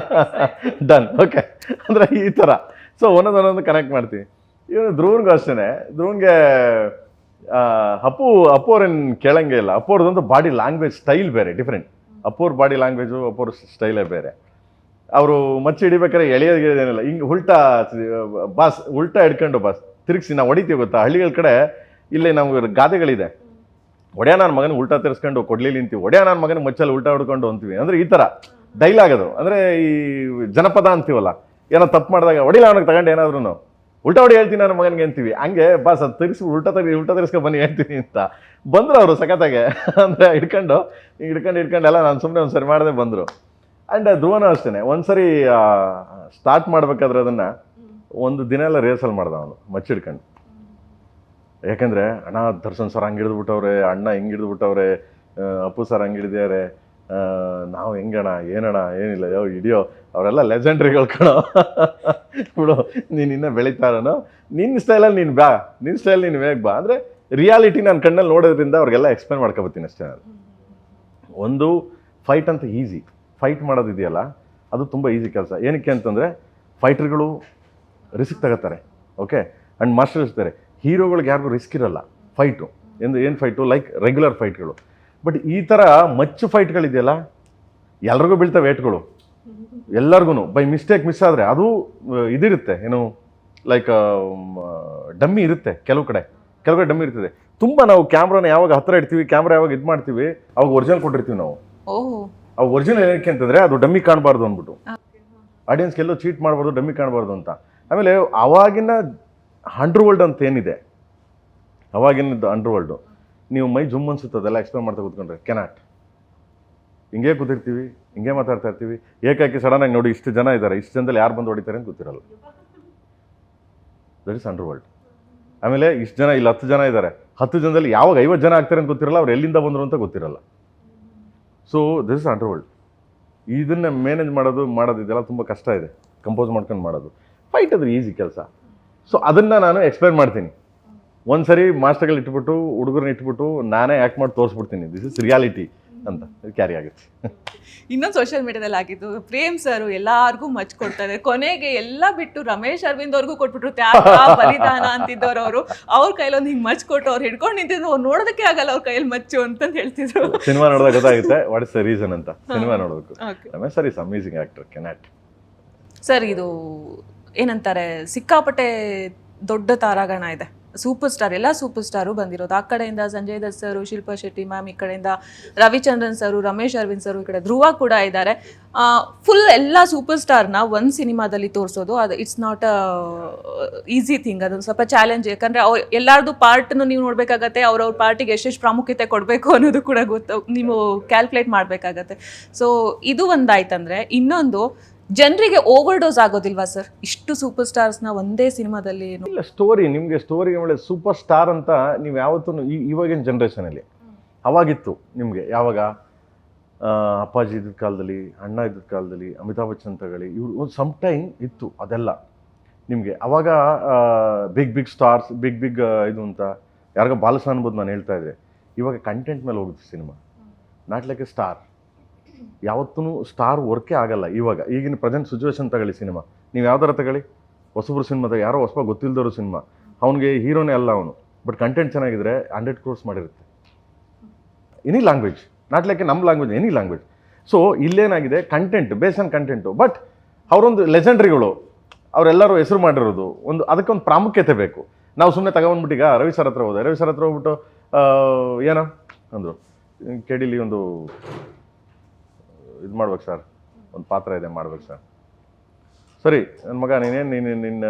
[SPEAKER 2] ಡನ್, ಓಕೆ ಅಂದರೆ ಈ ಥರ. ಸೊ ಒಂದೊಂದು ಕನೆಕ್ಟ್ ಮಾಡ್ತೀವಿ. ಇವನು ಧ್ರುವನ್ಗೂ ಅಷ್ಟೇ. ಧ್ರುವನ್ಗೆ ಅಪ್ಪು ಅವ್ರೇನು ಕೇಳಂಗೆ ಇಲ್ಲ. ಅಪ್ಪು ಅವ್ರದ್ದಂತೂ ಬಾಡಿ ಲ್ಯಾಂಗ್ವೇಜ್ ಸ್ಟೈಲ್ ಬೇರೆ, ಡಿಫ್ರೆಂಟ್. ಅಪ್ಪು ಅವ್ರ ಬಾಡಿ ಲ್ಯಾಂಗ್ವೇಜು, ಅಪ್ಪು ಅವ್ರ ಸ್ಟೈಲೇ ಬೇರೆ. ಅವರು ಮಚ್ಚಿ ಹಿಡಿಬೇಕಾದ್ರೆ ಎಳೆಯೋದೇನಿಲ್ಲ, ಹಿಂಗೆ ಉಲ್ಟಾ ಹಿಡ್ಕೊಂಡು ಬಾಸ್ ತಿರುಗಿಸಿ ನಾವು ಹೊಡಿತೀವಿ ಗೊತ್ತಾ. ಹಳ್ಳಿಗಳ ಕಡೆ ಇಲ್ಲೇ ನಮ್ಗೆ ಗಾದೆಗಳಿದೆ, ಒಡೆಯ ನನ್ನ ಮಗನ ಉಲ್ಟಾ ತಿರ್ಸ್ಕೊಂಡು ಕೊಡ್ಲಿಲ್ಲ ಅಂತೀವಿ, ಒಡೆಯ ನನ್ನ ಮಗನ ಮಚ್ಚಲ್ಲಿ ಉಲ್ಟಾ ಹೊಡ್ಕೊಂಡು ಅಂತೀವಿ. ಅಂದರೆ ಈ ಥರ ಡೈಲಾಗ್ ಅದು. ಅಂದರೆ ಈ ಜನಪದ ಅಂತೀವಲ್ಲ, ಏನೋ ತಪ್ಪು ಮಾಡಿದಾಗ ಹೊಡಿಲ್ಲ ಅವನಿಗೆ ತಗೊಂಡು ಏನಾದ್ರೂ ಉಲ್ಟಾ ಹೊಡಿ ಹೇಳ್ತೀನಿ ನನ್ನ ಮಗನಿಗೆ ಅಂತೀವಿ. ಹಂಗೆ ಬಾಸ್ ಅದು ತಿರ್ಸಿ ಉಲ್ಟಾ ತಿರ್ಸ್ಕೊಂಡು ಬನ್ನಿ ಹೇಳ್ತೀನಿ ಅಂತ ಬಂದರು ಅವರು ಸಖತ್ತಾಗೆ. ಅಂದರೆ ಹಿಡ್ಕೊಂಡು ಎಲ್ಲ ನಾನು ಸುಮ್ಮನೆ ಒಂದು ಸರಿ ಮಾಡದೆ ಬಂದರು. ಆ್ಯಂಡ್ ಧ್ರುವನೂ ಅಷ್ಟೇ. ಒಂದ್ಸರಿ ಸ್ಟಾರ್ಟ್ ಮಾಡ್ಬೇಕಾದ್ರೆ ಅದನ್ನು ಒಂದು ದಿನ ಎಲ್ಲ ರಿಹರ್ಸಲ್ ಮಾಡ್ದ ಅವನು ಮಚ್ಚಿ ಹಿಡ್ಕೊಂಡು. ಯಾಕೆಂದರೆ ಅಣ್ಣ ದರ್ಶನ್ ಸರ್ ಹಂಗೆ ಹಿಡಿದ್ಬಿಟ್ಟವ್ರೆ, ಅಣ್ಣ ಹಿಂಗೆ ಹಿಡಿದ್ಬಿಟ್ಟವ್ರೆ, ಅಪ್ಪು ಸರ್ ಹಂಗೆ ಹಿಡಿದ್ಯಾರೆ, ನಾವು ಹೆಂಗಣ್ಣ ಏನಣ್ಣ ಏನಿಲ್ಲ, ಹಿಡಿಯೋ ಅವರೆಲ್ಲ ಲೆಜೆಂಡ್ರಿಗಳು ಕಣೋ ಬಿಡು, ನೀನು ಇನ್ನೂ ಬೆಳೀತಾರನೋ, ನಿನ್ನ ಸ್ಟೈಲಲ್ಲಿ ನೀನು ಬಾ, ನಿನ್ನ ಸ್ಟೈಲ್ ನೀನು ಬೇಗ ಬಾ. ಅಂದರೆ ರಿಯಾಲಿಟಿ ನಾನು ಕಣ್ಣಲ್ಲಿ ನೋಡೋದ್ರಿಂದ ಅವ್ರಿಗೆಲ್ಲ ಎಕ್ಸ್ಪ್ಲೇನ್ ಮಾಡ್ಕೊಬತ್ತೀನಿ ಅಷ್ಟೇ. ನಾನು ಒಂದು ಫೈಟ್ ಅಂತ ಈಸಿ, ಫೈಟ್ ಮಾಡೋದಿದೆಯಲ್ಲ ಅದು ತುಂಬ ಈಸಿ ಕೆಲಸ. ಏನಕ್ಕೆ ಅಂತಂದರೆ ಫೈಟ್ರ್ಗಳು ರಿಸ್ಕ್ ತಗೋತಾರೆ, ಓಕೆ, ಆ್ಯಂಡ್ ಮಾಸ್ಟರ್ ಇರ್ತಾರೆ. ಹೀರೋಗಳಿಗೆ ಯಾರಿಗೂ ರಿಸ್ಕ್ ಇರೋಲ್ಲ ಫೈಟು. ಏನು ಫೈಟು ಲೈಕ್ ರೆಗ್ಯುಲರ್ ಫೈಟ್ಗಳು. ಬಟ್ ಈ ಥರ ಮಚ್ಚು ಫೈಟ್ಗಳಿದೆಯಲ್ಲ ಎಲ್ರಿಗೂ ಬೀಳ್ತವೆ ವೇಟ್ಗಳು, ಎಲ್ಲರಿಗೂ ಬೈ ಮಿಸ್ಟೇಕ್ ಮಿಸ್ ಆದರೆ ಅದು ಇದಿರುತ್ತೆ, ಏನು ಲೈಕ್ ಡಮ್ಮಿ ಇರುತ್ತೆ. ಕೆಲವು ಕಡೆ ಡಮ್ಮಿ ಇರ್ತದೆ. ತುಂಬ ನಾವು ಕ್ಯಾಮ್ರಾನ ಯಾವಾಗ ಹತ್ತಿರ ಇಡ್ತೀವಿ, ಕ್ಯಾಮ್ರಾ ಯಾವಾಗ ಇದು ಮಾಡ್ತೀವಿ, ಅವಾಗ ಒರಿಜಿನಲ್ ಕೊಟ್ಟಿರ್ತೀವಿ ನಾವು. ಅವಾಗ ಒರಿಜಿನಲ್ ಏನಕ್ಕೆ ಅಂತಂದರೆ ಅದು ಡಮ್ಮಿ ಕಾಣಬಾರ್ದು ಅಂದ್ಬಿಟ್ಟು, ಆಡಿಯನ್ಸ್ಗೆಲ್ಲೋ ಚೀಟ್ ಮಾಡಬಾರ್ದು, ಡಮ್ಮಿ ಕಾಣಬಾರ್ದು ಅಂತ. ಆಮೇಲೆ ಅವಾಗಿನ ಅಂಡರ್ವರ್ಲ್ಡ್ ಅಂತ ಏನಿದೆ, ಅವಾಗಿನದ್ದು ಅಂಡರ್ವರ್ಲ್ಡು, ನೀವು ಮೈ ಜುಮ್ ಅನ್ಸುತ್ತೆ ಅದೆಲ್ಲ ಎಕ್ಸ್ಪ್ಲೇನ್ ಮಾಡ್ತಾ ಕೂತ್ಕೊಂಡ್ರೆ ಕೆನಾಟ್. ಹಿಂಗೆ ಕೂತಿರ್ತೀವಿ, ಹಿಂಗೆ ಮಾತಾಡ್ತಾ ಇರ್ತೀವಿ, ಏಕಾಕಿ ಸಡನ್ನಾಗಿ ನೋಡಿ ಇಷ್ಟು ಜನ ಇದ್ದಾರೆ, ಇಷ್ಟು ಜನದಲ್ಲಿ ಯಾರು ಬಂದು ಹೊಡಿತಾರೆ ಅಂತ ಗೊತ್ತಿರಲ್ಲ. That is underworld. ಆಮೇಲೆ ಇಷ್ಟು ಜನ ಇಲ್ಲಿ 10 ಜನ ಇದ್ದಾರೆ, 10 ಜನದಲ್ಲಿ ಯಾವಾಗ 50 ಜನ ಆಗ್ತಾರೆ ಅಂತ ಗೊತ್ತಿರಲ್ಲ, ಅವ್ರು ಎಲ್ಲಿಂದ ಬಂದರು ಅಂತ ಗೊತ್ತಿರಲ್ಲ. So this is underworld. ಇದನ್ನು ಮ್ಯಾನೇಜ್ ಮಾಡೋದು ಇದೆಲ್ಲ ತುಂಬ ಕಷ್ಟ ಇದೆ, ಕಂಪೋಸ್ ಮಾಡ್ಕೊಂಡು ಮಾಡೋದು. ಫೈಟ್ ಅದು ಈಸಿ ಕೆಲಸ. ಸೊ ಅದನ್ನು ನಾನು ಎಕ್ಸ್ಪ್ಲೇನ್ ಮಾಡ್ತೀನಿ. ಒಂದು ಸರಿ ಮಾಸ್ಟರ್ಗಳು ಇಟ್ಬಿಟ್ಟು, ಹುಡುಗರನ್ನ ಇಟ್ಬಿಟ್ಟು ನಾನೇ ಆ್ಯಕ್ಟ್ ಮಾಡಿ ತೋರಿಸ್ಬಿಡ್ತೀನಿ, ದಿಸ್ ಇಸ್ ರಿಯಾಲಿಟಿ ಅಂತ ಕ್ಯಾರಿ ಆಗುತ್ತೆ.
[SPEAKER 1] ಇನ್ನೊಂದು ಸೋಷಿಯಲ್ ಮೀಡಿಯಾದಲ್ಲಿ ಆಗಿದ್ದು, ಪ್ರೇಮ್ ಸರ್ ಎಲ್ಲಾರ್ಗೂ ಮಚ್ ಕೊಡ್ತಾರೆ, ಕೊನೆಗೆ ಎಲ್ಲ ಬಿಟ್ಟು ರಮೇಶ್ ಅರವಿಂದ್ ಅವ್ರಿಗೂ ಕೊಟ್ಬಿಟ್ರು, ತ್ಯಾಗ ಬಲಿದಾನ ಅಂತಿದ್ದವ್ರು ಅವರು. ಅವ್ರ ಕೈಲೊಂದು ಹಿಂಗೆ ಮಚ್ ಕೊಟ್ಟು ಅವ್ರು ಹಿಡ್ಕೊಂಡು ನಿಂತಿದ್ರು, ಅವ್ರು ನೋಡೋದಕ್ಕೆ ಆಗಲ್ಲ ಅವ್ರ ಕೈಯಲ್ಲಿ ಮಚ್ಚು ಅಂತಂದು ಹೇಳ್ತಿದ್ರು.
[SPEAKER 2] ಸಿನಿಮಾ ನೋಡಿದಾಗ ಗೊತ್ತಾಗುತ್ತೆ ವಾಟ್ ಇಸ್ ದ ರೀಸನ್ ಅಂತ. ಸಿನಿಮಾ ನೋಡೋದಕ್ಕೂ Ramesh sir is amazing actor, cannot.
[SPEAKER 1] Sir ಇದು ಏನಂತಾರೆ, ಸಿಕ್ಕಾಪಟ್ಟೆ ದೊಡ್ಡ ತಾರಾಗಣ ಇದೆ ಸೂಪರ್ ಸ್ಟಾರ್, ಎಲ್ಲ ಸೂಪರ್ ಸ್ಟಾರು ಬಂದಿರೋದು. ಆ ಕಡೆಯಿಂದ ಸಂಜಯ್ ದತ್ ಸರ್, ಶಿಲ್ಪಾ ಶೆಟ್ಟಿ ಮ್ಯಾಮ್, ಈ ಕಡೆಯಿಂದ ರವಿಚಂದ್ರನ್ ಸರ್, ರಮೇಶ್ ಅರವಿಂದ್ ಸರ್, ಈ ಕಡೆ ಧ್ರುವ ಕೂಡ ಇದ್ದಾರೆ. ಫುಲ್ ಎಲ್ಲ ಸೂಪರ್ ಸ್ಟಾರ್ನ ಒಂದು ಸಿನಿಮಾದಲ್ಲಿ ತೋರಿಸೋದು ಅದು it's not a easy thing. ಅದೊಂದು ಸ್ವಲ್ಪ ಚಾಲೆಂಜ್. ಯಾಕಂದರೆ ಅವ್ರು ಎಲ್ಲರದು ಪಾರ್ಟ್ನು ನೀವು ನೋಡಬೇಕಾಗತ್ತೆ, ಅವ್ರವ್ರ ಪಾರ್ಟಿಗೆ ಎಷ್ಟೆಷ್ಟು ಪ್ರಾಮುಖ್ಯತೆ ಕೊಡಬೇಕು ಅನ್ನೋದು ಕೂಡ ನೀವು ಕ್ಯಾಲ್ಕುಲೇಟ್ ಮಾಡಬೇಕಾಗತ್ತೆ. ಸೊ ಇದು ಒಂದಾಯ್ತಂದರೆ, ಇನ್ನೊಂದು ಜನರಿಗೆ ಓವರ್ ಡೋಸ್ ಆಗೋದಿಲ್ವಾ ಸರ್ ಇಷ್ಟು ಸೂಪರ್ ಸ್ಟಾರ್ಸ್ನ ಒಂದೇ ಸಿನಿಮಾದಲ್ಲಿ?
[SPEAKER 2] ಇಲ್ಲ, ಸ್ಟೋರಿ ನಿಮಗೆ ಸ್ಟೋರಿ ಒಳ್ಳೆ ಸೂಪರ್ ಸ್ಟಾರ್ ಅಂತ ನೀವು ಯಾವತ್ತೂ ಇವಾಗಿನ ಜನ್ರೇಷನಲ್ಲಿ ಅವಾಗಿತ್ತು ನಿಮಗೆ. ಯಾವಾಗ ಅಪ್ಪಾಜಿ ಇದ್ದ ಕಾಲದಲ್ಲಿ, ಅಣ್ಣ ಇದ್ದ ಕಾಲದಲ್ಲಿ, ಅಮಿತಾಬ್ ಬಚ್ಚನ್ ತಗೊಳ್ಳಿ, ಇವ್ರು ಒಂದು ಸಮ್ ಟೈಮ್ ಇತ್ತು ಅದೆಲ್ಲ ನಿಮಗೆ. ಅವಾಗ ಬಿಗ್ ಸ್ಟಾರ್ಸ್, ಬಿಗ್ ಇದು ಅಂತ ಯಾರಿಗ ಬಾಲಸ ಅನ್ಬೋದು ನಾನು ಹೇಳ್ತಾ ಇದ್ದೆ. ಇವಾಗ ಕಂಟೆಂಟ್ ಮೇಲೆ ಹೋಗುತ್ತೆ cinema, not like A star. ಯಾವತ್ತೂ ಸ್ಟಾರ್ ವರ್ಕೇ ಆಗಲ್ಲ ಇವಾಗ. ಈಗಿನ ಪ್ರೆಸೆಂಟ್ ಸಿಚುವೇಶನ್ ತಗೊಳ್ಳಿ ಸಿನಿಮಾ, ನೀವು ಯಾವ್ದಾರ ತಗೊಳ್ಳಿ, ಹೊಸಬ್ರು ಸಿನಿಮಾ ಯಾರೋ ಹೊಸಬ ಗೊತ್ತಿಲ್ಲದವರು ಸಿನಿಮಾ, ಅವ್ನಿಗೆ ಹೀರೋನೇ ಅಲ್ಲ ಅವನು, ಬಟ್ ಕಂಟೆಂಟ್ ಚೆನ್ನಾಗಿದ್ರೆ 100 crores ಮಾಡಿರುತ್ತೆ. ಎನಿ ಲ್ಯಾಂಗ್ವೇಜ್, ನಾಟ್ ಲೈಕ್ ನಮ್ಮ ಲ್ಯಾಂಗ್ವೇಜ್, ಎನಿ ಲ್ಯಾಂಗ್ವೇಜ್. ಸೊ ಇಲ್ಲೇನಾಗಿದೆ, content base on content. But ಅವರೊಂದು ಲೆಜೆಂಡ್ರಿಗಳು, ಅವರೆಲ್ಲರೂ ಹೆಸರು ಮಾಡಿರೋದು, ಒಂದು ಅದಕ್ಕೊಂದು ಪ್ರಾಮುಖ್ಯತೆ ಬೇಕು. ನಾವು ಸುಮ್ಮನೆ ತಗೊಂಡ್ಬಿಟ್ಟು, ಈಗ ರವಿ ಸರ್ ಹತ್ರ ಹೋದೆ, ರವಿ ಸರ್ ಹತ್ರ ಹೋಗ್ಬಿಟ್ಟು ಏನೋ ಅಂದರು, ಕೆಡಿಲಿ ಒಂದು ಇದು ಮಾಡ್ಬೇಕು ಸರ್, ಒಂದು ಪಾತ್ರ ಇದೆ ಮಾಡ್ಬೇಕು ಸರ್. ಸರಿ ನನ್ನ ಮಗ, ನಿನ್ನ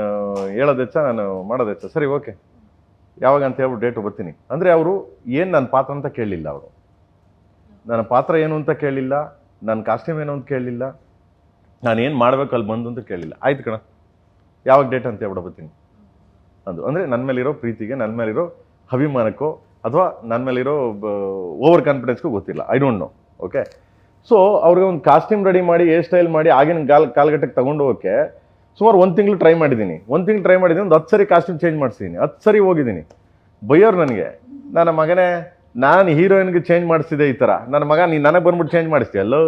[SPEAKER 2] ಹೇಳೋದೆಚ್ಚ, ನಾನು ಮಾಡೋದೆಚ್ಚ, ಸರಿ ಓಕೆ ಯಾವಾಗ ಅಂತ ಹೇಳ್ಬಿಟ್ಟು ಡೇಟು ಬರ್ತೀನಿ ಅಂದರೆ, ಅವರು ಏನು ನನ್ನ ಪಾತ್ರ ಅಂತ ಕೇಳಲಿಲ್ಲ. ಅವರು ನನ್ನ ಪಾತ್ರ ಏನು ಅಂತ ಕೇಳಲಿಲ್ಲ, ನನ್ನ ಕಾಸ್ಟ್ಯೂಮ್ ಏನು ಅಂತ ಕೇಳಲಿಲ್ಲ, ನಾನು ಏನು ಮಾಡಬೇಕು ಅಲ್ಲಿ ಬಂದು ಅಂತ ಕೇಳಲಿಲ್ಲ. ಆಯ್ತು ಕಣ, ಯಾವಾಗ ಡೇಟ್ ಅಂತ ಹೇಳ್ಬಿಟ್ಟು ಬರ್ತೀನಿ ಅದು. ಅಂದರೆ ನನ್ನ ಮೇಲಿರೋ ಪ್ರೀತಿಗೆ, ನನ್ನ ಮೇಲಿರೋ ಅಭಿಮಾನಕ್ಕೋ ಅಥವಾ ನನ್ನ ಮೇಲಿರೋ ಓವರ್ ಕಾನ್ಫಿಡೆನ್ಸ್ಗೂ ಗೊತ್ತಿಲ್ಲ, I don't know. Okay, so ಅವ್ರಿಗೆ ಒಂದು ಕಾಸ್ಟ್ಯೂಮ್ ರೆಡಿ ಮಾಡಿ, ಹೇರ್ ಸ್ಟೈಲ್ ಮಾಡಿ, ಆಗಿನ ಕಾಲ್ಗಟ್ಟಕ್ಕೆ ತಗೊಂಡು ಹೋಗೋಕ್ಕೆ ಸುಮಾರು 1 ತಿಂಗಳು ಟ್ರೈ ಮಾಡಿದ್ದೀನಿ. ಒಂದು 10 ಸರಿ ಕಾಸ್ಟ್ಯೂಮ್ ಚೇಂಜ್ ಮಾಡಿಸಿದ್ದೀನಿ, 10 ಸರಿ ಹೋಗಿದ್ದೀನಿ. ಬೈಯೋರು ನನಗೆ, ನನ್ನ ಮಗನೇ ನಾನು ಹೀರೋಯಿನ್ಗೆ ಚೇಂಜ್ ಮಾಡಿಸಿದೆ ಈ ಥರ, ನನ್ನ ಮಗ ನೀನು ನನಗೆ ಬಂದ್ಬಿಟ್ಟು ಚೇಂಜ್ ಮಾಡಿಸ್ತೀಯಲ್ಲೋ,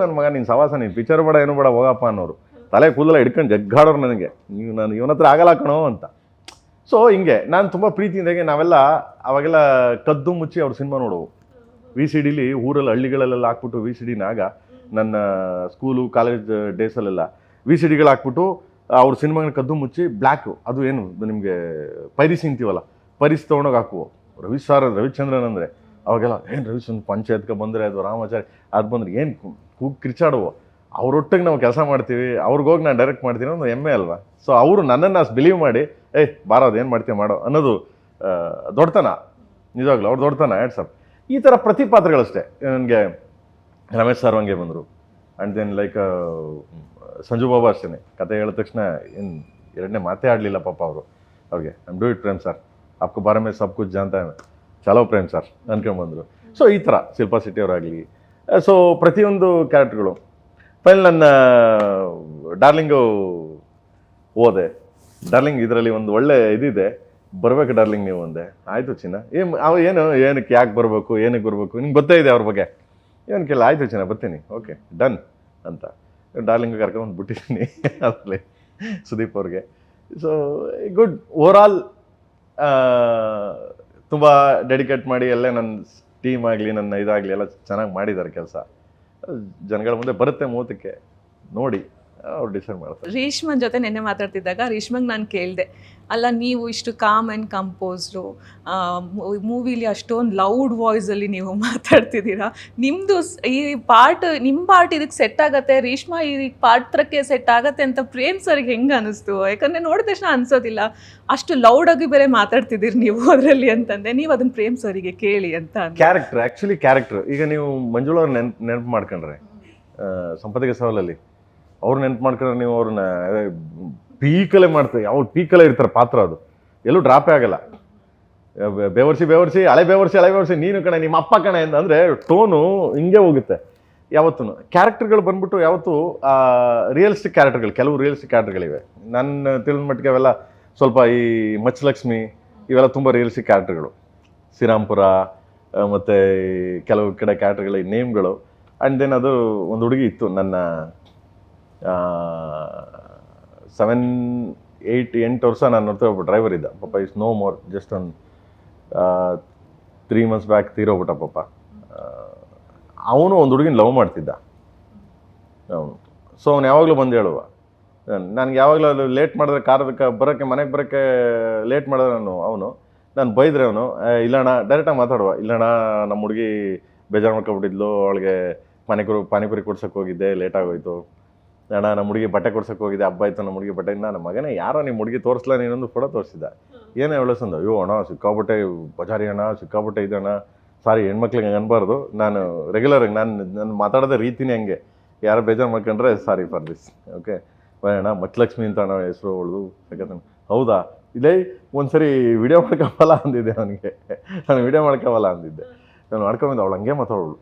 [SPEAKER 2] ನನ್ನ ಮಗ ನೀನು ಸವಾಸ, ನೀನು ಪಿಕ್ಚರ್ ಬೇಡ ಏನು ಬೇಡ ಹೋಗಪ್ಪ ಅನ್ನೋರು. ತಲೆ ಕೂದಲ ಹಿಡ್ಕೊಂಡು ಜಗ್ಗಾಡೋರು ನನಗೆ, ನಾನು ಇವನ ಹತ್ರ ಆಗಲ್ಲ ಕಣೋ ಅಂತ. ಸೊ ಹಿಂಗೆ ನಾನು ತುಂಬ ಪ್ರೀತಿಯಿಂದಾಗೆ ನಾವೆಲ್ಲ ಅವಾಗೆಲ್ಲ ಕದ್ದು ಮುಚ್ಚಿ ಅವ್ರ ಸಿನಿಮಾ ನೋಡೋವು. VCDಲಿ ಊರಲ್ಲಿ ಹಳ್ಳಿಗಳಲ್ಲೆಲ್ಲ ಹಾಕ್ಬಿಟ್ಟು, VCDನಾಗ ನನ್ನ ಸ್ಕೂಲು ಕಾಲೇಜ್ ಡೇಸಲ್ಲೆಲ್ಲ VCDಗಳು ಹಾಕ್ಬಿಟ್ಟು ಅವ್ರ ಸಿನಿಮಾಗಳನ್ನ ಕದ್ದು ಮುಚ್ಚಿ ಬ್ಲ್ಯಾಕು, ಅದು ಏನು ನಿಮಗೆ ಪೈರಿಸಿ ಅಂತೀವಲ್ಲ, ಪೈರಿಸಿ ತೊಗೊಂಡೋಗಿ ಹಾಕುವು. ರವಿಚಂದ್ರನ್ ಅಂದರೆ ಅವಾಗೆಲ್ಲ ಏನು ರವಿಚಂದ್ರ ಪಂಚಾಯತ್ಗೆ ಬಂದರೆ ಅದು ರಾಮಾಚಾರಿ ಅದು ಬಂದರೆ ಏನು ಕೂಗ್ ಕಿರ್ಚಾಡುವು. ಅವ್ರೊಟ್ಟಿಗೆ ನಾವು ಕೆಲಸ ಮಾಡ್ತೀವಿ, ಅವ್ರಿಗೋಗಿ ನಾನು ಡೈರೆಕ್ಟ್ ಮಾಡ್ತೀನಿ ಅನ್ನೋದು ಹೆಮ್ಮೆ ಅಲ್ವಾ. ಸೊ ಅವರು ನನ್ನನ್ನು ಅಷ್ಟು ಬಿಲೀವ್ ಮಾಡಿ ಬಾರೋದು ಏನು ಮಾಡ್ತೀವಿ ಮಾಡೋ ಅನ್ನೋದು ದೊಡ್ಡತನ, ನಿಜವಾಗ್ಲೂ ಅವ್ರು ದೊಡ್ಡತನ. ಸರ್ ಈ ಥರ ಪ್ರತಿ ಪಾತ್ರಗಳಷ್ಟೇ. ನನಗೆ ರಮೇಶ್ ಸರ್ ಹಂಗೆ ಬಂದರು. ಆ್ಯಂಡ್ ದೆನ್ ಲೈಕ್ ಸಂಜು ಬಾಬಾ ಅಷ್ಟೇ, ಕತೆ ಹೇಳಿದ ತಕ್ಷಣ ಏನು ಎರಡನೇ ಮಾತೇ ಆಡಲಿಲ್ಲ ಪಾಪ ಅವರು. ಅವ್ರಿಗೆ I am do it Prem sir, आपको बारे में सब कुछ जानता है, ಚಲೋ ಪ್ರೇಮ್ ಸರ್ ಅನ್ಕೊಂಡ್ಬಂದರು. ಸೊ ಈ ಥರ ಶಿಲ್ಪಾ ಶೆಟ್ಟಿ ಅವರಾಗಲಿ, ಸೊ ಪ್ರತಿಯೊಂದು ಕ್ಯಾರೆಕ್ಟ್ರುಗಳು. ಫೈನಲ್ ನನ್ನ ಡಾರ್ಲಿಂಗು ಹೋದೆ. ಡಾರ್ಲಿಂಗ್ ಇದರಲ್ಲಿ ಒಂದು ಒಳ್ಳೆ ಇದಿದೆ, ಬರಬೇಕು ಡಾರ್ಲಿಂಗ್ ನೀವು ಒಂದೇ. ಆಯಿತು ಚಿನ್ನ, ಏನಕ್ಕೆ ಯಾಕೆ ಬರಬೇಕು, ಏನಕ್ಕೆ ಬರಬೇಕು, ನಿಮ್ಗೆ ಗೊತ್ತೇ ಇದೆ ಅವ್ರ ಬಗ್ಗೆ, ಏನು ಕೇಳ. ಆಯಿತು ಚಿನ್ನ ಬರ್ತೀನಿ, ಓಕೆ ಡನ್ ಅಂತ ಡಾರ್ಲಿಂಗ್ ಕರ್ಕೊಂಡು ಬಿಟ್ಟಿದ್ದೀನಿ ಅದರಲ್ಲಿ ಸುದೀಪ್ ಅವ್ರಿಗೆ. ಸೊ ಗುಡ್ ಓವರಾಲ್, ತುಂಬ ಡೆಡಿಕೇಟ್ ಮಾಡಿ ಎಲ್ಲ ನನ್ನ ಟೀಮ್ ಆಗಲಿ, ನನ್ನ ಇದಾಗಲಿ ಎಲ್ಲ ಚೆನ್ನಾಗಿ ಮಾಡಿದ್ದಾರೆ ಕೆಲಸ. ಜನಗಳ ಮುಂದೆ ಬರುತ್ತೆ ಮೂವತ್ತಕ್ಕೆ, ನೋಡಿ ಅವ್ರು ಡಿಸೈಡ್ ಮಾಡ್ತಾರೆ.
[SPEAKER 1] ರೇಷ್ಮನ್ ಜೊತೆ ನೆನ್ನೆ ಮಾತಾಡ್ತಿದ್ದಾಗ ರೇಷ್ಮಂಗೆ ನಾನು ಕೇಳಿದೆ, ಅಲ್ಲ ನೀವು ಇಷ್ಟು ಕಾಮ್ ಆ್ಯಂಡ್ ಕಂಪೋಸ್ಡು, ಮೂವಿಲಿ ಅಷ್ಟೊಂದು ಲೌಡ್ ವಾಯ್ಸಲ್ಲಿ ನೀವು ಮಾತಾಡ್ತಿದ್ದೀರಾ, ನಿಮ್ಮದು ಈ ನಿಮ್ಮ ಪಾರ್ಟ್ ಇದಕ್ಕೆ ಸೆಟ್ ಆಗುತ್ತೆ, ರೇಷ್ಮಾ ಈ ಪಾತ್ರಕ್ಕೆ ಸೆಟ್ ಆಗುತ್ತೆ ಅಂತ ಪ್ರೇಮ್ ಸರ್ಗೆ ಹೆಂಗೆ ಅನ್ನಿಸ್ತು? ಯಾಕಂದರೆ ನೋಡಿದ ತಕ್ಷಣ ಅನಿಸೋದಿಲ್ಲ, ಅಷ್ಟು ಲೌಡಾಗಿ ಬೇರೆ ಮಾತಾಡ್ತಿದ್ದೀರಿ ನೀವು ಅದರಲ್ಲಿ ಅಂತಂದೆ. ನೀವು ಅದನ್ನು ಪ್ರೇಮ್ ಸರಿಗೆ ಕೇಳಿ ಅಂತ.
[SPEAKER 2] Character actually character. ಈಗ ನೀವು ಮಂಜುಳ ಅವ್ರು ನೆನಪು ಮಾಡ್ಕೊಂಡ್ರೆ ಸಂಪತ್ತಿಗೆ ಸವಾಲಲ್ಲಿ ಅವ್ರು ನೆನಪು ಮಾಡ್ಕೊಂಡ್ರೆ ನೀವು ಅವ್ರನ್ನ ಪೀಕಲ್ಲೇ ಮಾಡ್ತಾರೆ, ಅವ್ರು ಪೀಕಲ್ಲೇ ಇರ್ತಾರೆ ಪಾತ್ರ. ಅದು ಎಲ್ಲೂ ಡ್ರಾಪೇ ಆಗಲ್ಲ. ಬೇವರ್ಸಿ ಹಳೆ ಬೇವರ್ಸಿ ನೀನು ಕಣೆ, ನಿಮ್ಮ ಅಪ್ಪ ಕಣೆ ಅಂದರೆ ಟೋನು ಹಿಂಗೆ ಹೋಗುತ್ತೆ ಯಾವತ್ತೂ. ಕ್ಯಾರೆಕ್ಟರ್ಗಳು ಬಂದ್ಬಿಟ್ಟು ಯಾವತ್ತೂ ರಿಯಲಿಸ್ಟಿಕ್ ಕ್ಯಾರೆಕ್ಟರ್ಗಳು, ಕೆಲವು ರಿಯಲಿಸ್ಟಿಕ್ ಕ್ಯಾರೆಕ್ಟರ್ಗಳಿವೆ. ನನ್ನ ತಿಳಿದ ಮಟ್ಟಿಗೆ ಅವೆಲ್ಲ ಸ್ವಲ್ಪ ಈ ಮಚ್ಚಲಕ್ಷ್ಮಿ ಇವೆಲ್ಲ ತುಂಬ ರಿಯಲಿಸ್ಟಿಕ್ ಕ್ಯಾರೆಕ್ಟರ್ಗಳು. ಶ್ರೀರಾಮ್ಪುರ ಮತ್ತು ಕೆಲವು ಕಡೆ ಕ್ಯಾರೆಕ್ಟರ್ಗಳ ನೇಮ್ಗಳು. ಆ್ಯಂಡ್ ದೆನ್ ಅದು ಒಂದು ಹುಡುಗಿ ಇತ್ತು ನನ್ನ 7-8 ವರ್ಷ ನಾನು ನೋಡ್ತಾ ಒಬ್ಬ ಡ್ರೈವರ್ ಇದ್ದ ಪಾಪ. ಇಸ್ ನೋ ಮೋರ್, ಜಸ್ಟ್ ಒಂದು 3 months ಬ್ಯಾಕ್ ತೀರೋಗ್ಬಿಟ್ಟ ಪಾಪ. ಅವನು ಒಂದು ಹುಡುಗಿನ ಲವ್ ಮಾಡ್ತಿದ್ದ ಅವನು. ಸೊ ಅವನು ಯಾವಾಗಲೂ ಬಂದು ಹೇಳುವ, ನನಗೆ ಯಾವಾಗಲೂ ಅದು ಲೇಟ್ ಮಾಡಿದ್ರೆ ಬರೋಕ್ಕೆ ಮನೆಗೆ ಬರೋಕ್ಕೆ ಲೇಟ್ ಮಾಡಿದ್ರೆ ನಾನು ಬೈದ್ರೆ ಅವನು ಇಲ್ಲಣ್ಣ ಡೈರೆಕ್ಟಾಗಿ ಮಾತಾಡುವ, ಇಲ್ಲಣ್ಣ ನಮ್ಮ ಹುಡುಗಿ ಬೇಜಾರು ಮಾಡ್ಕೊಬಿಟ್ಟಿದ್ಲು, ಅವಳಿಗೆ ಪಾನಿಪುರಿ ಕೊಡ್ಸೋಕೆ ಹೋಗಿದ್ದೆ, ಲೇಟ್ ಆಗೋಯ್ತು ಅಣ್ಣ, ನಮ್ಮ ಹುಡುಗಿ ಬಟ್ಟೆ ಕೊಡ್ಸೋಕೆ ಹೋಗಿದ್ದೆ, ಹಬ್ಬ ಆಯ್ತು ನಮ್ಮ ಹುಡುಗಿ ಬಟ್ಟೆ. ನಮ್ಮ ಮಗನೇ ಯಾರೋ ನಿಮ್ಮ ಹುಡುಗಿ ತೋರಿಸ್ಲಾ ನೀನೊಂದು ಫೋಟೋ ತೋರಿಸಿದ್ದ, ಏನೇ ಒಳ್ಳೆಸಂದು, ಅಯ್ಯೋ ಅಣ್ಣ ಸಿಕ್ಕಾಬಿಟ್ಟೆ ಬಜಾರಿ ಅಣ್ಣ, ಸಿಕ್ಕಾಬಿಟ್ಟೆ ಇದಣ್ಣ, ಸಾರಿ ಹೆಣ್ಮಕ್ಳಿಗೆ ಹಂಗೆ ಅನ್ಬಾರ್ದು, ನಾನು ರೆಗ್ಯುಲರಾಗಿ ನಾನು ಮಾತಾಡೋದೇ ರೀತಿನೇ ಹಂಗೆ, ಯಾರು ಬೇಜಾರು ಮಾಡ್ಕೊಂಡ್ರೆ ಸಾರಿ ಫಾರ್ ದಿಸ್, ಓಕೆ ಅಣ್ಣ ಮಚ್ಚಲಕ್ಷ್ಮಿ ಅಂತ ಅಣ್ಣ ಹೆಸರು ಅವಳು, ಯಾಕಂತ ಹೌದಾ ಇಲ್ಲೇ ಒಂದ್ಸರಿ ವಿಡಿಯೋ ಮಾಡ್ಕೊಬಲ್ಲ ಅಂದಿದ್ದೆ ಅವನಿಗೆ, ನಾನು ವಿಡಿಯೋ ಮಾಡ್ಕೊಬಲ್ಲ ಅಂದಿದ್ದೆ, ನಾನು ಮಾಡ್ಕೊಂಬಂದು ಅವಳು ಹಂಗೆ ಮಾತಾಡೋಳು